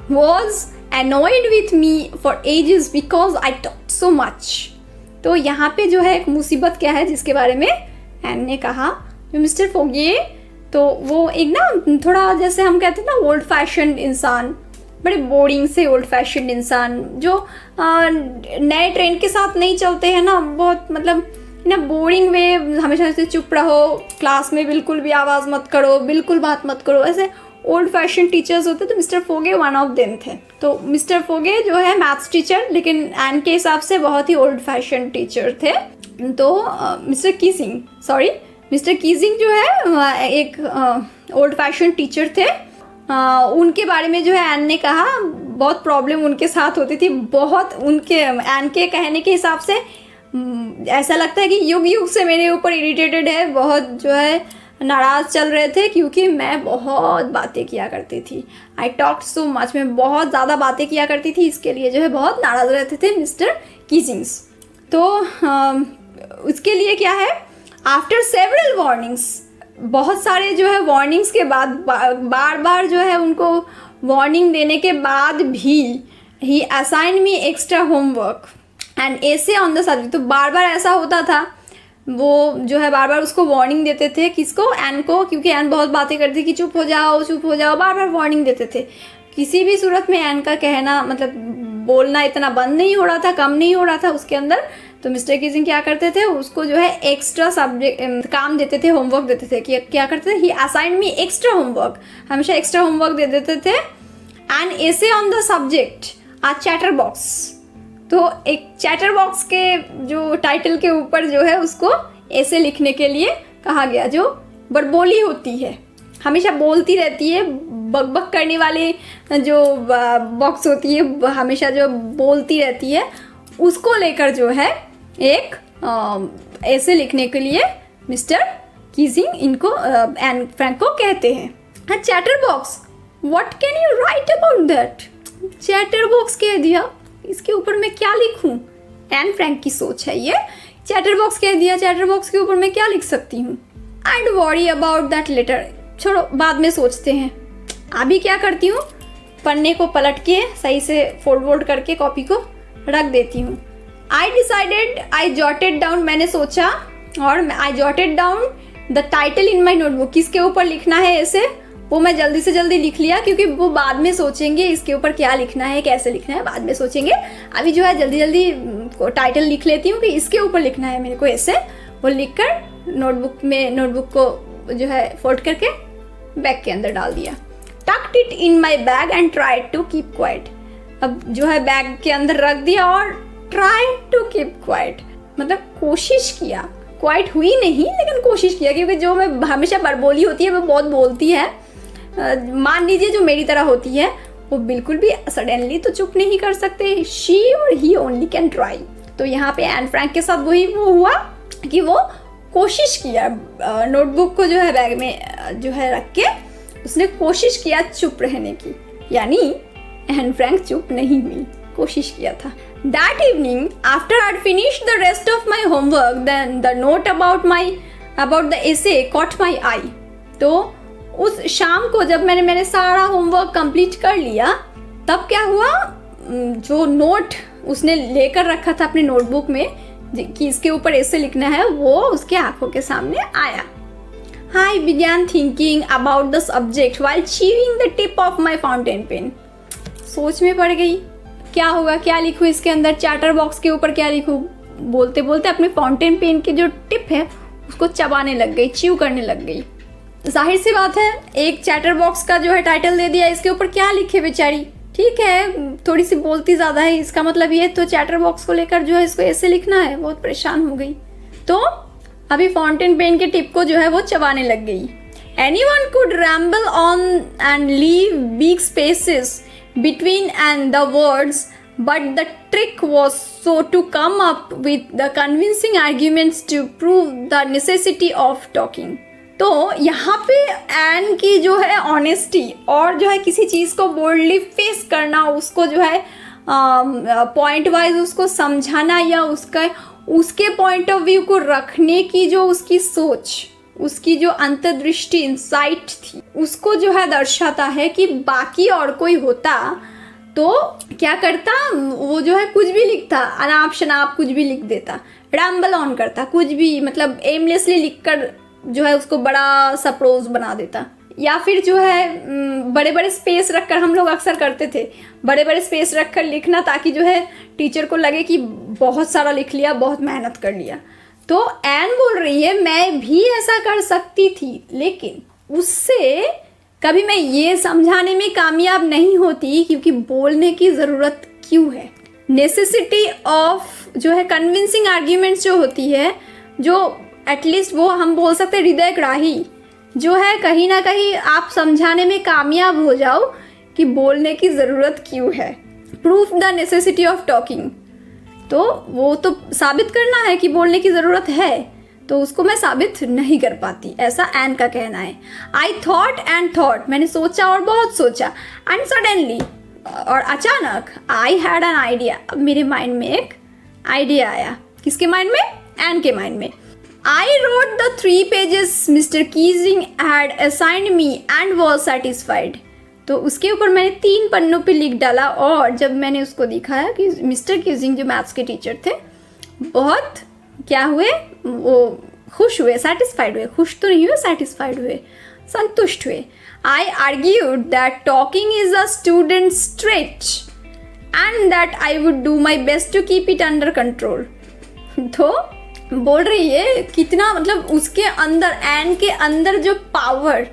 was annoyed with me for ages because I talked so much। तो यहाँ पे जो है एक मुसीबत क्या है जिसके बारे में एन ने कहा, जो मिस्टर फोगे तो वो एक ना थोड़ा जैसे हम कहते हैं ना ओल्ड फैशन इंसान, बड़े बोरिंग से ओल्ड फैशन इंसान जो नए ट्रेंड के साथ नहीं चलते हैं ना, बहुत मतलब ना बोरिंग वे, हमेशा से चुप रहो, क्लास में बिल्कुल भी आवाज़ मत करो, बिल्कुल बात मत करो, ऐसे ओल्ड फैशन टीचर्स होते। तो मिस्टर फोगे वन ऑफ देम थे। तो मिस्टर फोगे जो है मैथ्स टीचर, लेकिन एन के हिसाब से बहुत ही ओल्ड फैशन टीचर थे। तो मिस्टर कीजिंग जो है एक ओल्ड फैशन टीचर थे। उनके बारे में जो है एन ने कहा बहुत प्रॉब्लम उनके साथ होती थी, बहुत उनके एन के कहने के हिसाब से ऐसा लगता है कि युग युग से मेरे ऊपर इरिटेटेड है, बहुत जो है नाराज़ चल रहे थे क्योंकि मैं बहुत बातें किया करती थी। आई टॉक्ड सो मच, मैं बहुत ज़्यादा बातें किया करती थी, इसके लिए जो है बहुत नाराज़ रहते थे मिस्टर कीजिंग्स। तो उसके लिए क्या है, आफ्टर सेवरल वार्निंग्स, बहुत सारे जो है वार्निंग्स के बाद, बार बार जो है उनको वार्निंग देने के बाद भी he assign me extra homework and essay on the subject. तो बार बार ऐसा होता था, वो जो है बार बार उसको वार्निंग देते थे, किसको, एन को, क्योंकि एन बहुत बातें करती कि चुप हो जाओ चुप हो जाओ, बार बार वार्निंग देते थे। किसी भी सूरत में एन का कहना मतलब बोलना इतना बंद नहीं हो रहा था, कम नहीं हो रहा था उसके अंदर। तो मिस्टर कीजिंग क्या करते थे, उसको जो है एक्स्ट्रा सब्जेक्ट काम देते थे, होमवर्क देते थे। कि क्या करते थे, he assign me extra homework, हमेशा एक्स्ट्रा होमवर्क दे देते थे। And essay on the subject a chatter box. तो एक चैटर बॉक्स के जो टाइटल के ऊपर जो है उसको ऐसे लिखने के लिए कहा गया, जो बड़बोली होती है, हमेशा बोलती रहती है, बकबक करने वाले जो बॉक्स होती है, हमेशा जो बोलती रहती है, उसको लेकर जो है एक ऐसे लिखने के लिए मिस्टर कीजिंग इनको एन फ्रैंक को कहते हैं। Chatter box, what can you right about that? Chatter box कह दिया, इसके ऊपर मैं क्या लिखूं? एन फ्रैंक की सोच है ये। चैटर बॉक्स कह दिया, चैटर बॉक्स के ऊपर मैं क्या लिख सकती हूँ? I don't worry about that letter, छोड़ो बाद में सोचते हैं। अभी क्या करती हूँ, पन्ने को पलट के सही से फोल्ड करके कॉपी को रख देती हूँ। I decided, I jotted down, मैंने सोचा और आई jotted down the title in my notebook, किसके ऊपर लिखना है ऐसे, वो मैं जल्दी से जल्दी लिख लिया, क्योंकि वो बाद में सोचेंगे इसके ऊपर क्या लिखना है, कैसे लिखना है, बाद में सोचेंगे। अभी जो है जल्दी जल्दी टाइटल लिख लेती हूँ कि इसके ऊपर लिखना है मेरे को ऐसे। वो लिख कर नोटबुक को जो है फोल्ड करके बैग के अंदर डाल दिया। Tucked it in my bag and tried to keep quiet, अब जो है बैग के अंदर रख दिया और ट्राई टू कीप क्वाइट, मतलब कोशिश किया, क्वाइट हुई नहीं लेकिन कोशिश किया, क्योंकि जो मैं हमेशा बड़बोली होती है, वो बहुत बोलती है, मान लीजिए जो मेरी तरह होती है, वो बिल्कुल भी सडनली तो चुप नहीं कर सकते। शी और ही ओनली कैन ट्राई। तो यहाँ पे एन फ्रैंक के साथ वही वो हुआ कि वो कोशिश किया, नोटबुक को जो है बैग में जो है रख के उसने कोशिश किया चुप रहने की, यानी एन फ्रैंक चुप नहीं हुई, कोशिश किया था। That evening after I finish the rest of my homework, then the note about the essay caught my eye. तो उस शाम को जब मैंने सारा होमवर्क कंप्लीट कर लिया, तब क्या हुआ, जो नोट उसने लेकर रखा था अपने नोटबुक में कि इसके ऊपर ऐसे लिखना है, वो उसके आंखों के सामने आया। I began thinking about the subject while chewing the tip of my fountain pen. सोच में पड़ गई, क्या होगा, क्या लिखूं इसके अंदर, चैटर बॉक्स के ऊपर क्या लिखूं। बोलते बोलते अपने फाउंटेन पेन की जो टिप है उसको चबाने लग गई, च्यू करने लग गई। जाहिर सी बात है, एक चैटर बॉक्स का जो है टाइटल दे दिया, इसके ऊपर क्या लिखे बेचारी। ठीक है, थोड़ी सी बोलती ज़्यादा है, इसका मतलब ये तो चैटर बॉक्स को लेकर जो है इसको ऐसे लिखना है, बहुत परेशान हो गई। तो अभी फाउंटेन पेन के टिप को जो है वो चबाने लग गई। Anyone could ramble on and leave big spaces between and the words, but the trick was so to come up with the convincing arguments to prove the necessity of talking. तो यहाँ पे एन की जो है ऑनेस्टी और जो है किसी चीज़ को बोल्डली फेस करना, उसको जो है पॉइंट वाइज उसको समझाना या उसके पॉइंट ऑफ व्यू को रखने की जो उसकी सोच, उसकी जो अंतर्दृष्टि इंसाइट थी, उसको जो है दर्शाता है कि बाकी और कोई होता तो क्या करता, वो जो है कुछ भी लिखता, अनाप शनाप कुछ भी लिख देता, रैम्बल ऑन करता, कुछ भी मतलब एमलेसली लिखकर जो है उसको बड़ा सा प्रोज बना देता। या फिर जो है बड़े बड़े स्पेस रखकर, हम लोग अक्सर करते थे बड़े बड़े स्पेस रखकर लिखना, ताकि जो है टीचर को लगे कि बहुत सारा लिख लिया, बहुत मेहनत कर लिया। तो एन बोल रही है मैं भी ऐसा कर सकती थी, लेकिन उससे कभी मैं ये समझाने में कामयाब नहीं होती क्योंकि बोलने की ज़रूरत क्यों है। नेसेसिटी ऑफ जो है कन्विंसिंग आर्ग्यूमेंट्स जो होती है, जो एटलीस्ट वो हम बोल सकते हैं हृदयग्राही, जो है कहीं ना कहीं आप समझाने में कामयाब हो जाओ कि बोलने की ज़रूरत क्यों है। Proof the necessity of talking, तो वो तो साबित करना है कि बोलने की ज़रूरत है, तो उसको मैं साबित नहीं कर पाती, ऐसा एन का कहना है। आई थॉट एंड थॉट, मैंने सोचा और बहुत सोचा, एंड सडनली, और अचानक, आई हैड एन आइडिया, अब मेरे माइंड में एक आइडिया आया। किसके माइंड में? एन के माइंड में। I wrote the 3 pages mister Keesing had assigned me and was satisfied. तो उसके ऊपर मैंने 3 पन्नों पे लिख डाला, और जब मैंने उसको दिखाया कि मिस्टर कीजिंग जो मैथ्स के टीचर थे, बहुत क्या हुए, वो खुश हुए, सेटिस्फाइड हुए, खुश तो नहीं हुए, सेटिस्फाइड हुए, संतुष्ट हुए। I argued that talking is a student stretch and that I would do my best to keep it under control. तो बोल रही है कितना, मतलब उसके अंदर, एन के अंदर जो पावर,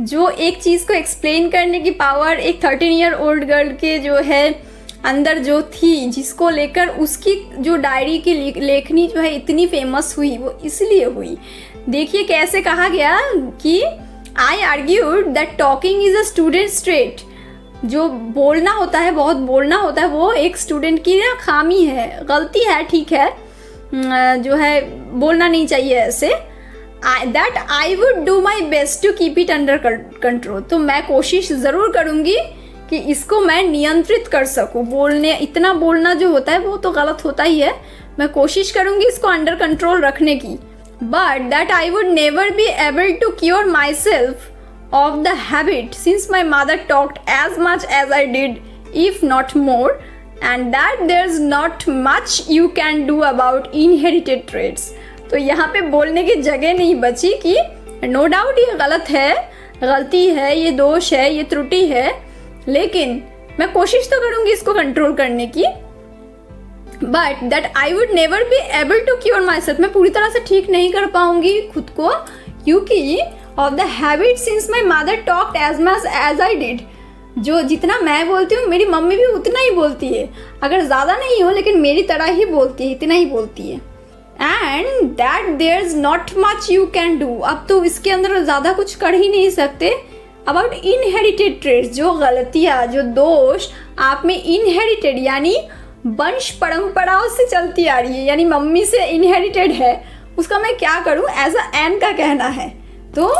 जो एक चीज़ को एक्सप्लेन करने की पावर एक 13 ईयर ओल्ड गर्ल के जो है अंदर जो थी, जिसको लेकर उसकी जो डायरी की लेखनी जो है इतनी फेमस हुई, वो इसलिए हुई। देखिए कैसे कहा गया कि I argued that talking is a student trait, जो बोलना होता है, बहुत बोलना होता है, वो एक स्टूडेंट की ना खामी है, गलती है, ठीक है, जो है बोलना नहीं चाहिए ऐसे। That I would do my best to keep it under control, तो मैं कोशिश ज़रूर करूँगी कि इसको मैं नियंत्रित कर सकूँ। बोलने, इतना बोलना जो होता है वो तो गलत होता ही है, मैं कोशिश करूँगी इसको अंडर कंट्रोल रखने की। But that I would never be able to cure myself of the habit since my mother talked as much as I did, if not more, and that there's not much you can do about inherited traits। तो यहाँ पे बोलने की जगह नहीं बची कि नो डाउट ये गलत है, गलती है, ये दोष है, ये त्रुटि है, लेकिन मैं कोशिश तो करूँगी इसको कंट्रोल करने की। But that I would never be able to cure myself, मैं पूरी तरह से ठीक नहीं कर पाऊंगी खुद को, क्योंकि of the habit since my mother talked as much as I did, जो जितना मैं बोलती हूँ मेरी मम्मी भी उतना ही बोलती है, अगर ज़्यादा नहीं हो लेकिन मेरी तरह ही बोलती है, इतना ही बोलती है। And that there is not much you can do, अब तो इसके अंदर ज़्यादा कुछ कर ही नहीं सकते। अबाउट इनहेरिटेड ट्रेट्स, जो गलतियाँ, जो दोष आप में इनहेरिटेड यानी वंश परंपराओं से चलती आ रही है, यानी मम्मी से इनहेरिटेड है, उसका मैं क्या करूँ, ऐसा एन का कहना है। तो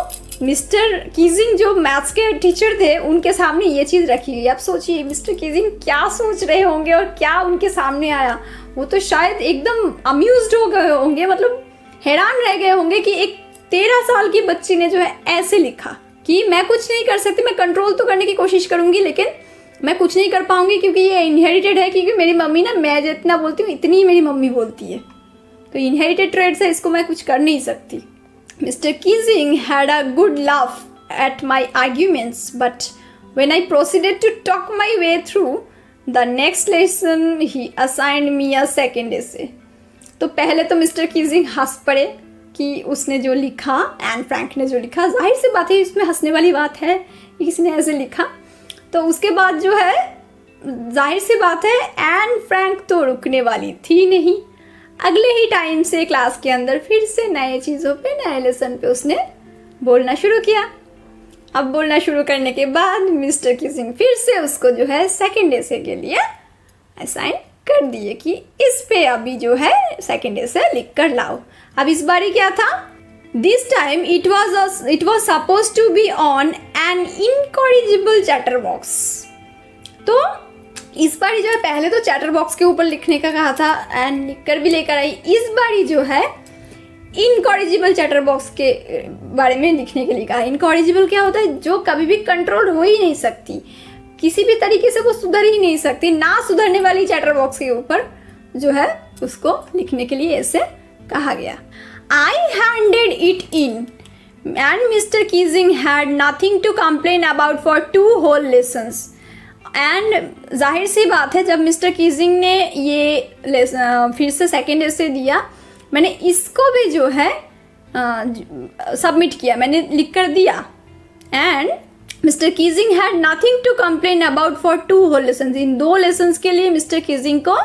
मिस्टर कीजिंग जो मैथ्स के टीचर थे, उनके सामने ये चीज़ रखी गई। अब सोचिए मिस्टर कीजिंग क्या सोच रहे होंगे और क्या उनके सामने आया, वो तो शायद एकदम अम्यूज्ड हो गए होंगे, मतलब हैरान रह गए होंगे कि एक 13 साल की बच्ची ने जो है ऐसे लिखा कि मैं कुछ नहीं कर सकती, मैं कंट्रोल तो करने की कोशिश करूँगी लेकिन मैं कुछ नहीं कर पाऊँगी क्योंकि ये इनहेरिटेड है, क्योंकि मेरी मम्मी ना, मैं जितना बोलती हूँ इतनी ही मेरी मम्मी बोलती है, तो इनहेरिटेड ट्रेड्स है, इसको मैं कुछ कर नहीं सकती। Mr. Keesing had a good laugh at my arguments, but when I proceeded to talk my way through the next lesson, he assigned me a second essay। तो पहले तो मिस्टर कीजिंग हंस पड़े कि उसने जो लिखा, एन फ्रैंक ने जो लिखा, जाहिर सी बात है इसमें हंसने वाली बात है कि किसी ने ऐसे लिखा। तो उसके बाद जो है जाहिर सी बात है एन फ्रैंक तो रुकने वाली थी नहीं, अगले ही टाइम से क्लास के अंदर फिर से नए चीज़ों पे, नए लेसन पे उसने बोलना शुरू किया। अब बोलना शुरू करने के बाद मिस्टर कीजिंग फिर से उसको जो है सेकंड एसे के लिए असाइन कर दिए कि इस पे अभी जो है सेकेंड ऐसे लिख कर लाओ। अब इस बारी क्या था, this time it was suppose to be on an incorrigible chatter box. तो इस बारी जो है पहले तो चैटर बॉक्स के ऊपर लिखने का कहा था एंड लिख कर भी लेकर आई, इस बारी जो है इनकॉरिजिबल चैटर बॉक्स के बारे में लिखने के लिए कहा। इनकॉरिजिबल क्या होता है, जो कभी भी कंट्रोल हो ही नहीं सकती, किसी भी तरीके से वो सुधर ही नहीं सकती, ना सुधरने वाली चैटर बॉक्स के ऊपर जो है उसको लिखने के लिए ऐसे कहा गया। I handed it in and Mr. Keesing had nothing to complain about for 2 whole lessons. And जाहिर सी बात है जब मिस्टर कीजिंग ने ये फिर से सेकेंड ऐसे दिया, मैंने इसको भी जो है सबमिट किया, मैंने लिख कर दिया। And mister Keesing had nothing to complain about for 2 whole lessons. इन 2 लेसन्स के लिए मिस्टर कीजिंग को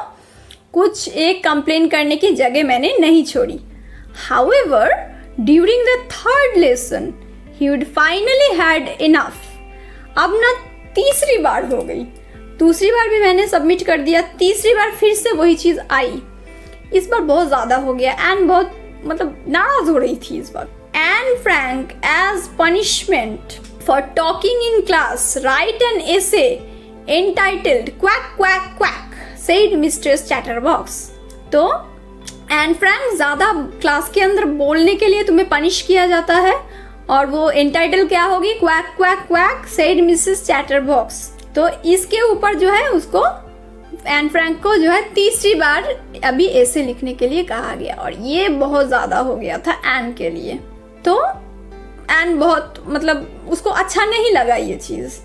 कुछ एक कंप्लेन करने की जगह मैंने नहीं छोड़ी। However, during the 3rd lesson, he would finally had enough. अब ना तीसरी बार हो गई, दूसरी बार भी मैंने सबमिट कर दिया, तीसरी बार फिर से वही चीज़ आई। इस बार बहुत ज़्यादा हो गया एंड बहुत मतलब नाराज हो रही थी इस बार। And Frank as punishment for talking in class write an essay entitled quack quack quack said mistress chatterbox. तो एंड फ्रैंक ज़्यादा क्लास के अंदर बोलने के लिए तुम्हें पनिश किया जाता है, और वो एंटाइटल क्या होगी, quack quack quack said Mrs chatterbox. तो इसके ऊपर जो है उसको एन फ्रैंक को जो है तीसरी बार अभी ऐसे लिखने के लिए कहा गया, और ये बहुत ज़्यादा हो गया था एन के लिए। तो एन बहुत मतलब उसको अच्छा नहीं लगा ये चीज़।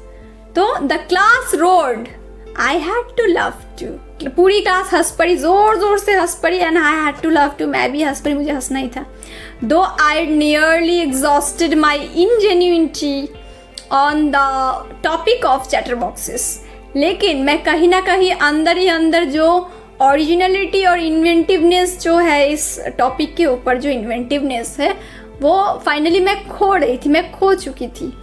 तो the class roared I had to laugh too, पूरी क्लास हंस पड़ी, जोर जोर से हंस पड़ी। And I had to laugh too, मैं भी हंस पड़ी, मुझे हंसना ही था। Though I nearly exhausted my ingenuity on the topic of chatterboxes, लेकिन मैं कहीं ना कहीं अंदर ही अंदर जो ओरिजिनलिटी और इन्वेंटिवनेस जो है इस टॉपिक के ऊपर, जो इन्वेंटिवनेस है वो फाइनली मैं खो रही थी, मैं खो चुकी थी।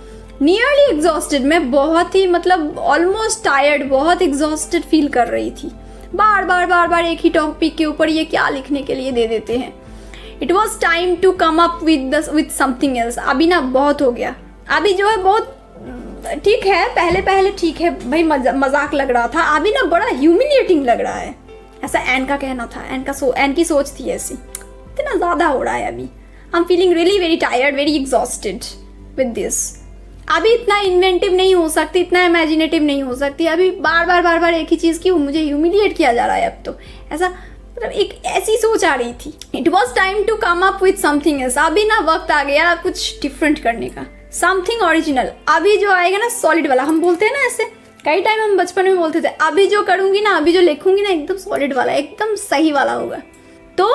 नियरली एग्जॉस्टेड, मैं बहुत ही मतलब ऑलमोस्ट टायर्ड, बहुत एग्जॉस्टेड फील कर रही थी। बार बार एक ही टॉपिक के ऊपर ये क्या लिखने के लिए दे देते हैं। It was time to come up with something else. अभी ना बहुत हो गया, अभी जो है बहुत ठीक है, पहले ठीक है भाई, मजाक लग रहा था, अभी ना बड़ा ह्यूमिलिएटिंग लग रहा है, ऐसा एन का कहना था। एन की सोच थी ऐसी, इतना ज़्यादा हो रहा है अभी। I am feeling really very tired, very exhausted with this. अभी इतना इन्वेंटिव नहीं हो सकती, इतना इमेजिनेटिव नहीं हो सकती, अभी बार एक ही चीज़ की मुझे ह्यूमिलिएट किया जा रहा है। अब तो ऐसा मतलब एक ऐसी सोच आ रही थी। It was time to come up with something else, अभी ना वक्त आ गया कुछ डिफरेंट करने का, समथिंग ओरिजिनल। अभी जो आएगा ना सॉलिड वाला, हम बोलते हैं ना ऐसे, कई टाइम हम बचपन में बोलते थे, अभी जो करूँगी ना, अभी जो लिखूंगी ना, एकदम सॉलिड वाला, एकदम सही वाला होगा। तो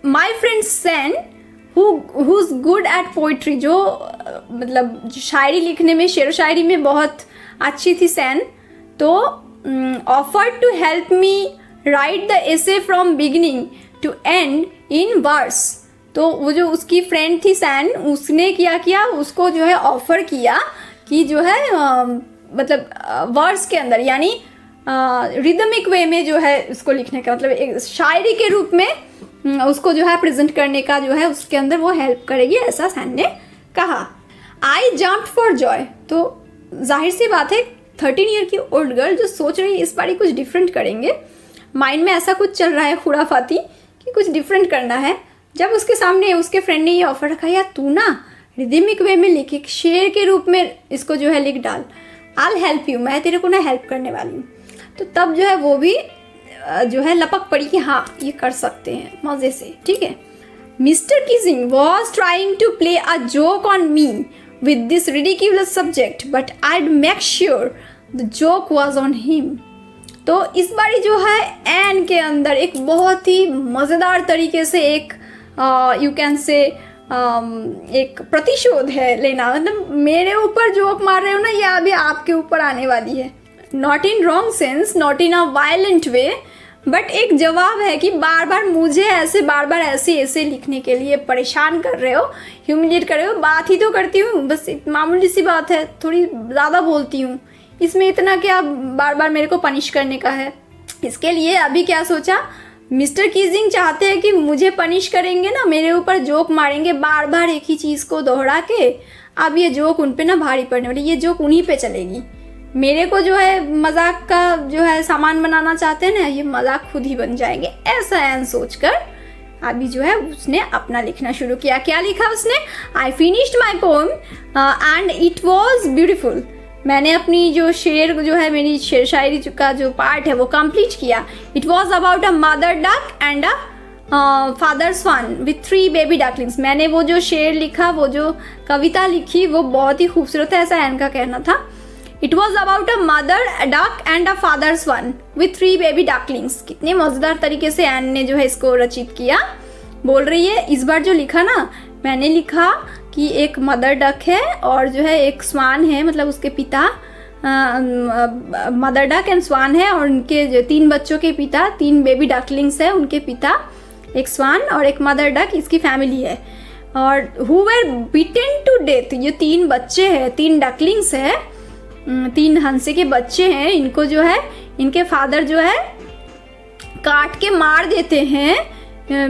my friend Sanne who's good at poetry, जो मतलब शायरी लिखने में, शेर शायरी में बहुत अच्छी थी सैन, तो offered to help me write the essay from beginning to end in verse। तो वो जो उसकी फ्रेंड थी सैन, उसने क्या किया, उसको जो है ऑफर किया कि जो है मतलब वर्स के अंदर, यानी रिदमिक वे में जो है उसको लिखने का, मतलब एक शायरी के रूप में उसको जो है प्रेजेंट करने का जो है उसके अंदर वो हेल्प करेगी, ऐसा सैन ने कहा। आई जम्प्ड फॉर जॉय। तो जाहिर सी बात है 13 ईयर की ओल्ड गर्ल जो सोच रही है इस बारी कुछ डिफरेंट करेंगे, माइंड में ऐसा कुछ चल रहा है खुराफाती कि कुछ डिफरेंट करना है। जब उसके सामने उसके फ्रेंड ने ये ऑफर रखा, यार तू ना रिदमिक वे में लिख, एक शेर के रूप में इसको जो है लिख डाल, आई हेल्प यू, मैं तेरे को ना हेल्प करने वाली हूँ। तो तब जो है वो भी जो है लपक पड़ी कि हाँ ये कर सकते हैं मज़े से, ठीक है। Mister Keesing was trying to play a joke on me with this ridiculous subject, but I'd make sure the joke was on him. तो इस बारी जो है एन के अंदर एक बहुत ही मज़ेदार तरीके से एक यू कैन से एक प्रतिशोध है लेना, मतलब मेरे ऊपर जोक मार रहे हो ना, ये अभी आपके ऊपर आने वाली है। Not in wrong sense, not in a violent way, but एक जवाब है कि बार बार मुझे ऐसे ऐसे लिखने के लिए परेशान कर रहे हो, ह्यूमिलिएट कर रहे हो। बात ही तो करती हूँ, बस मामूली सी बात है, थोड़ी ज़्यादा बोलती हूँ, इसमें इतना क्या बार बार मेरे को पनिश करने का है। इसके लिए अभी क्या सोचा, मिस्टर कीजिंग चाहते हैं कि मुझे पनिश करेंगे ना, मेरे ऊपर जोक मारेंगे बार बार एक ही चीज़ को दोहरा के। अब ये जोक उन पे ना भारी पड़ने वाली, ये जोक उन्हीं पे चलेगी। मेरे को जो है मजाक का जो है सामान बनाना चाहते हैं ना, ये मजाक खुद ही बन जाएंगे। ऐसा एन सोचकर अभी जो है उसने अपना लिखना शुरू किया। क्या लिखा उसने, I finished my poem and it was beautiful. मैंने अपनी जो शेर जो है, मेरी शेर शायरी का जो पार्ट है वो कंप्लीट किया। It was about a mother duck and a father swan with 3 baby ducklings. मैंने वो जो शेर लिखा, वो जो कविता लिखी, वो बहुत ही खूबसूरत है, ऐसा एन का कहना था। It was about a mother duck and a father swan with 3 baby ducklings. कितने मज़ेदार तरीके से एन ने जो है इसको रचित किया। बोल रही है इस बार जो लिखा ना, मैंने लिखा कि एक मदर डक है और जो है एक स्वान है, मतलब उसके पिता मदर डक एंड स्वान है, और उनके जो 3 बच्चों के पिता, 3 बेबी डकलिंग्स है, उनके पिता एक स्वान और एक मदर डक, इसकी फैमिली है। और who were beaten to death, ये 3 बच्चे हैं, 3 डकलिंग्स है, 3 हंसे के बच्चे हैं। इनको जो है इनके फादर जो है काट के मार देते हैं,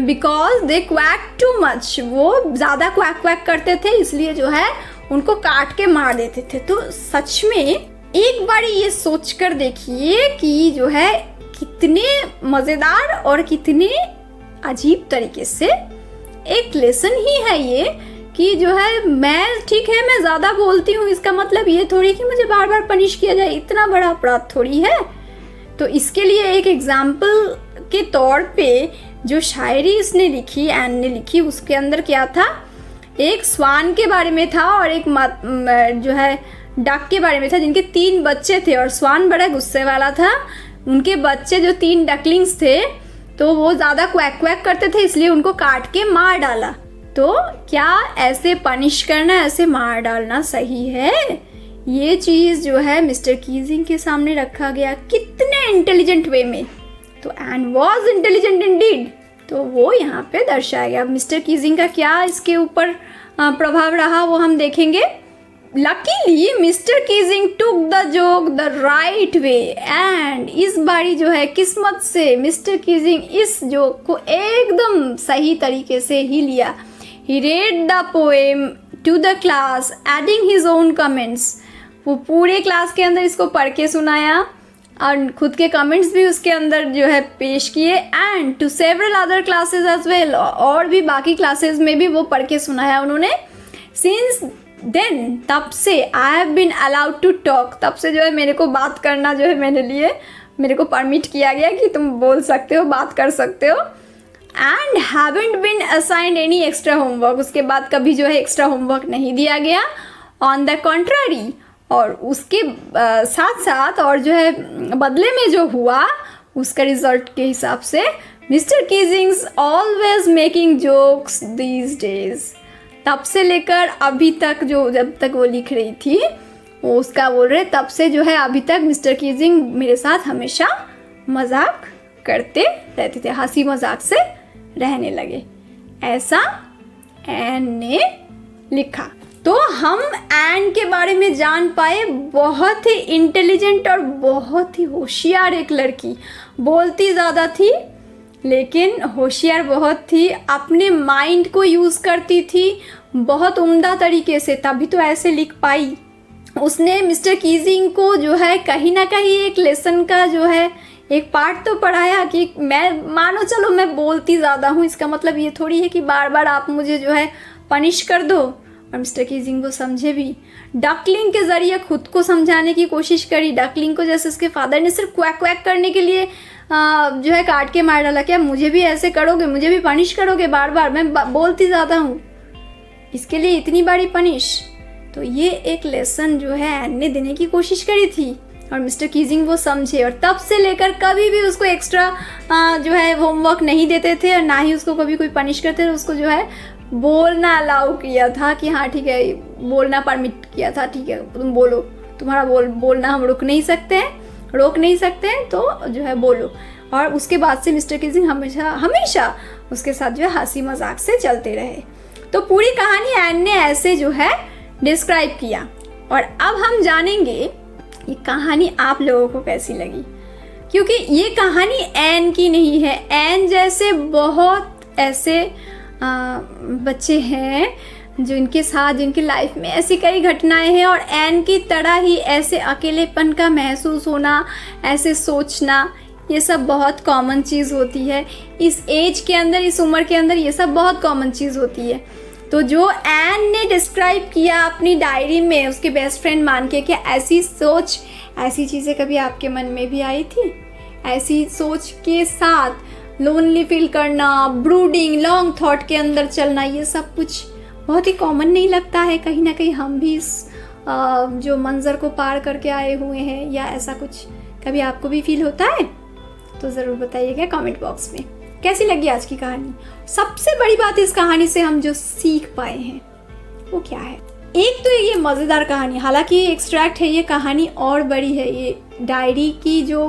because they quack too much. वो ज़्यादा क्वैक क्वैक करते थे, इसलिए जो है उनको काट के मार देते थे। तो सच में एक बार ये सोच कर देखिए कि जो है कितने मज़ेदार और कितने अजीब तरीके से एक लेसन ही है ये, कि जो है मैं ठीक है, मैं ज़्यादा बोलती हूँ, इसका मतलब ये थोड़ी कि मुझे बार बार पनिश किया जाए, इतना बड़ा अपराध थोड़ी है। तो इसके लिए एक एग्जाम्पल के तौर पे जो शायरी इसने लिखी, एन ने लिखी, उसके अंदर क्या था, एक स्वान के बारे में था और एक जो है डक के बारे में था, जिनके 3 बच्चे थे। और स्वान बड़ा गुस्से वाला था, उनके बच्चे जो 3 डकलिंग्स थे तो वो ज़्यादा क्वैक क्वैक करते थे, इसलिए उनको काट के मार डाला। तो क्या ऐसे पनिश करना, ऐसे मार डालना सही है? ये चीज़ जो है मिस्टर कीजिंग के सामने रखा गया कितने इंटेलिजेंट वे में। तो एन वॉज इंटेलिजेंट इंडीड, तो वो यहाँ पे दर्शाया गया। मिस्टर कीजिंग का क्या इसके ऊपर प्रभाव रहा वो हम देखेंगे। Luckily mister Keesing took the joke the right way, and इस बारी जो है किस्मत से मिस्टर कीजिंग इस जोक को एकदम सही तरीके से ही लिया। ही read the poem to the class, adding his own comments. वो पूरे क्लास के अंदर इसको पढ़ के सुनाया और खुद के कमेंट्स भी उसके अंदर जो है पेश किए। And to several other classes as well, और भी बाकी क्लासेस में भी वो पढ़ के सुनाया उन्होंने। सिंस देन, तब से I have been allowed to talk, तब से जो है मेरे को बात करना जो है मेरे को परमिट किया गया कि तुम बोल सकते हो, बात कर सकते हो। And haven't been assigned any extra homework, उसके बाद कभी जो है एक्स्ट्रा होमवर्क नहीं दिया गया। ऑन द कॉन्ट्रारी, और उसके साथ साथ और जो है बदले में जो हुआ उसका रिजल्ट के हिसाब से, Mr Keesing's always making jokes these days. तब से लेकर अभी तक, जो जब तक वो लिख रही थी वो उसका बोल रहे, तब से जो है अभी तक मिस्टर कीजिंग मेरे साथ हमेशा मजाक करते रहते थे, हंसी मजाक से रहने लगे, ऐसा एन ने लिखा। तो हम एन के बारे में जान पाए, बहुत ही इंटेलिजेंट और बहुत ही होशियार एक लड़की। बोलती ज़्यादा थी लेकिन होशियार बहुत थी, अपने माइंड को यूज़ करती थी बहुत उम्दा तरीके से, तभी तो ऐसे लिख पाई। उसने मिस्टर कीजिंग को जो है कहीं ना कहीं एक लेसन का जो है एक पार्ट तो पढ़ाया कि मैं, मानो चलो मैं बोलती ज़्यादा हूँ, इसका मतलब ये थोड़ी है कि बार बार आप मुझे जो है पनिश कर दो। और मिस्टर कीजिंग को समझे भी, डकलिंग के ज़रिए खुद को समझाने की कोशिश करी। डकलिंग को जैसे उसके फादर ने सिर्फ क्वैक क्वैक करने के लिए जो है काट के मार डाला, क्या मुझे भी ऐसे करोगे, मुझे भी पनिश करोगे बार बार, मैं बोलती ज़्यादा हूँ, इसके लिए इतनी बड़ी पनिश। तो ये एक लेसन जो है एन ने देने की कोशिश करी थी और मिस्टर कीजिंग वो समझे, और तब से लेकर कभी भी उसको एक्स्ट्रा जो है होमवर्क नहीं देते थे और ना ही उसको कभी कोई पनिश करते थे। उसको जो है बोलना अलाउ किया था कि हाँ ठीक है, बोलना परमिट किया था, ठीक है तुम बोलो, तुम्हारा बोलना हम रोक नहीं सकते हैं तो जो है बोलो। और उसके बाद से मिस्टर कीजिंग हमेशा उसके साथ जो है हंसी मजाक से चलते रहे। तो पूरी कहानी एन ने ऐसे जो है डिस्क्राइब किया। और अब हम जानेंगे ये कहानी आप लोगों को कैसी लगी। क्योंकि ये कहानी एन की नहीं है। एन जैसे बहुत ऐसे बच्चे हैं जो इनके साथ, जिनकी लाइफ में ऐसी कई घटनाएं हैं, और एन की तरह ही ऐसे अकेलेपन का महसूस होना, ऐसे सोचना, ये सब बहुत कॉमन चीज़ होती है। इस एज के अंदर, इस उम्र के अंदर ये सब बहुत कॉमन चीज़ होती है। तो जो एन ने डिस्क्राइब किया अपनी डायरी में उसके बेस्ट फ्रेंड मान के, क्या ऐसी सोच, ऐसी चीज़ें कभी आपके मन में भी आई थी? ऐसी सोच के साथ लोनली फील करना, ब्रूडिंग, लॉन्ग थॉट के अंदर चलना, ये सब कुछ बहुत ही कॉमन नहीं लगता है? कहीं ना कहीं हम भी इस जो मंजर को पार करके आए हुए हैं, या ऐसा कुछ कभी आपको भी फील होता है? तो ज़रूर बताइएगा कमेंट बॉक्स में। कैसी लगी आज की कहानी? सबसे बड़ी बात इस कहानी से हम जो सीख पाए हैं वो क्या है? एक तो ये मज़ेदार कहानी, हालांकि एक्सट्रैक्ट है, ये कहानी और बड़ी है। ये डायरी की जो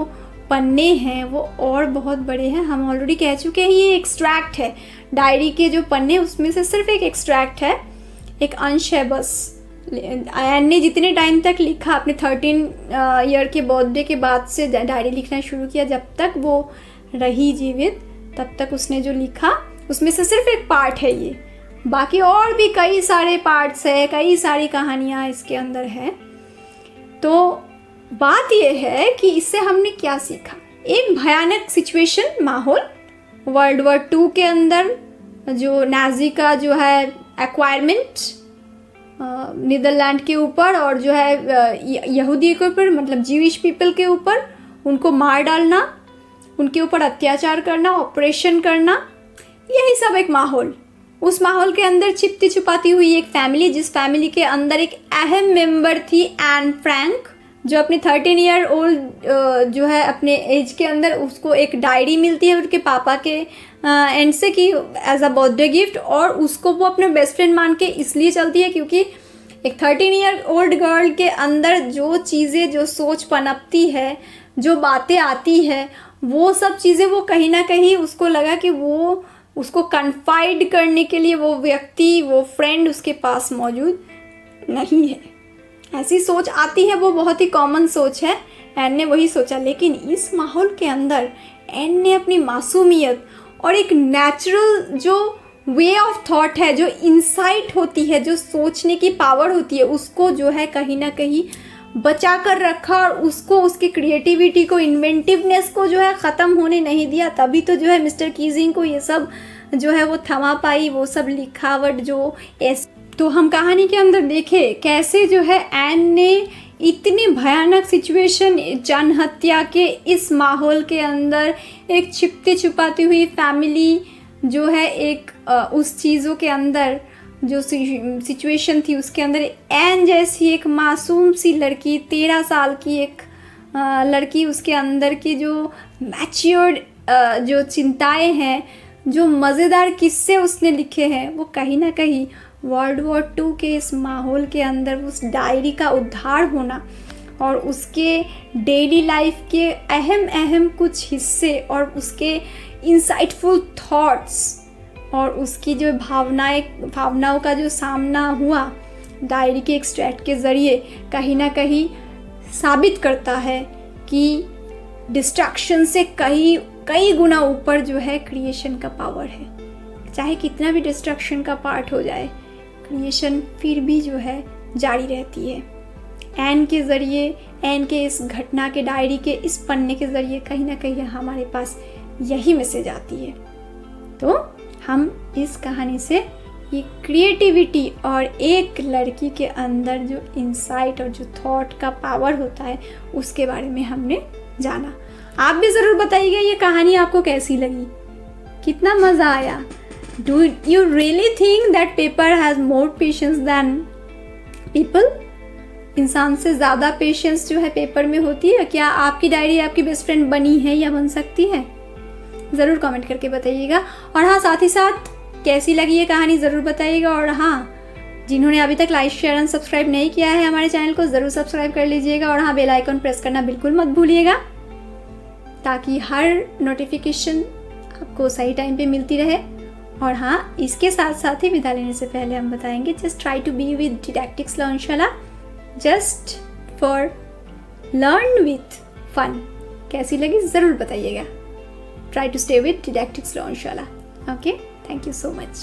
पन्ने हैं वो और बहुत बड़े हैं। हम ऑलरेडी कह चुके हैं ये एक्सट्रैक्ट है। डायरी के जो पन्ने उसमें से सिर्फ एक एक्सट्रैक्ट है, एक अंश है बस। एन ने जितने टाइम तक लिखा, अपने 13 ईयर के बर्थडे के बाद से डायरी लिखना शुरू किया, जब तक वो रही जीवित तब तक उसने जो लिखा उसमें से सिर्फ एक पार्ट है ये। बाकी और भी कई सारे पार्ट्स है, कई सारी कहानियाँ इसके अंदर है। तो बात यह है कि इससे हमने क्या सीखा? एक भयानक सिचुएशन, माहौल, वर्ल्ड वॉर 2 के अंदर जो नाजी का जो है एक्वायरमेंट नीदरलैंड के ऊपर, और जो है यहूदी के ऊपर, मतलब जीविश पीपल के ऊपर, उनको मार डालना, उनके ऊपर अत्याचार करना, ऑपरेशन करना, यही सब एक माहौल। उस माहौल के अंदर छिपती छुपाती हुई एक फैमिली, जिस फैमिली के अंदर एक अहम मेंबर थी एन फ्रैंक, जो अपने 13 ईयर ओल्ड जो है अपने एज के अंदर उसको एक डायरी मिलती है उनके पापा के एंड से कि एज अ बर्थडे गिफ्ट, और उसको वो अपने बेस्ट फ्रेंड मान के इसलिए चलती है क्योंकि एक 13 ईयर ओल्ड गर्ल के अंदर जो चीज़ें, जो सोच पनपती है, जो बातें आती है, वो सब चीज़ें वो कहीं ना कहीं उसको लगा कि वो उसको कन्फाइड करने के लिए वो व्यक्ति, वो फ्रेंड उसके पास मौजूद नहीं है। ऐसी सोच आती है, वो बहुत ही कॉमन सोच है। एन ने वही सोचा, लेकिन इस माहौल के अंदर एन ने अपनी मासूमियत और एक नेचुरल जो वे ऑफ थॉट है, जो इंसाइट होती है, जो सोचने की पावर होती है, उसको जो है कहीं ना कहीं बचा कर रखा, और उसको, उसकी क्रिएटिविटी को, इन्वेंटिवनेस को जो है ख़त्म होने नहीं दिया। तभी तो जो है मिस्टर कीजिंग को ये सब जो है वो थमा पाई, वो सब लिखावट जो तो हम कहानी के अंदर देखें कैसे जो है एन ने इतनी भयानक सिचुएशन, जनहत्या के इस माहौल के अंदर एक छिपती छुपाती हुई फैमिली जो है एक उस चीज़ों के अंदर जो सिचुएशन थी उसके अंदर एन जैसी एक मासूम सी लड़की, 13 साल की एक लड़की, उसके अंदर की जो मैच्योर्ड जो चिंताएं हैं, जो मज़ेदार किस्से उसने लिखे हैं, वो कहीं ना कहीं वर्ल्ड वॉर 2 के इस माहौल के अंदर उस डायरी का उद्धार होना और उसके डेली लाइफ के अहम कुछ हिस्से और उसके इंसाइटफुल थॉट्स और उसकी जो भावनाओं का जो सामना हुआ डायरी के एक्सट्रैक्ट के ज़रिए कहीं ना कहीं साबित करता है कि डिस्ट्रैक्शन से कई गुना ऊपर जो है क्रिएशन का पावर है। चाहे कितना भी डिस्ट्रैक्शन का पार्ट हो जाए, क्रिएशन फिर भी जो है जारी रहती है। एन के ज़रिए, एन के इस घटना के डायरी के इस पन्ने के ज़रिए कहीं ना कहीं हमारे पास यही मैसेज आती है। तो हम इस कहानी से ये क्रिएटिविटी और एक लड़की के अंदर जो इंसाइट और जो थॉट का पावर होता है उसके बारे में हमने जाना। आप भी ज़रूर बताइएगा ये कहानी आपको कैसी लगी, कितना मज़ा आया। Do you really think that paper has more patience than people? इंसान से ज़्यादा पेशेंस जो है पेपर में होती है। क्या आपकी डायरी आपकी बेस्ट फ्रेंड बनी है या बन सकती है? ज़रूर कमेंट करके बताइएगा। और हाँ, साथ ही साथ कैसी लगी ये कहानी ज़रूर बताइएगा। और हाँ, जिन्होंने अभी तक लाइक शेयर एंड सब्सक्राइब नहीं किया है हमारे चैनल को, ज़रूर सब्सक्राइब कर लीजिएगा। और हाँ, बेल आइकन प्रेस करना बिल्कुल मत भूलिएगा ताकि हर नोटिफिकेशन आपको सही टाइम पे मिलती रहे। और हाँ, इसके साथ साथ ही विदा लेने से पहले हम बताएंगे, just try to be with didactics लर्नशाला, just for learn with fun. कैसी लगी ज़रूर बताइएगा। Try to stay with deductive स्लो इंशाल्लाह। Okay, thank you so much.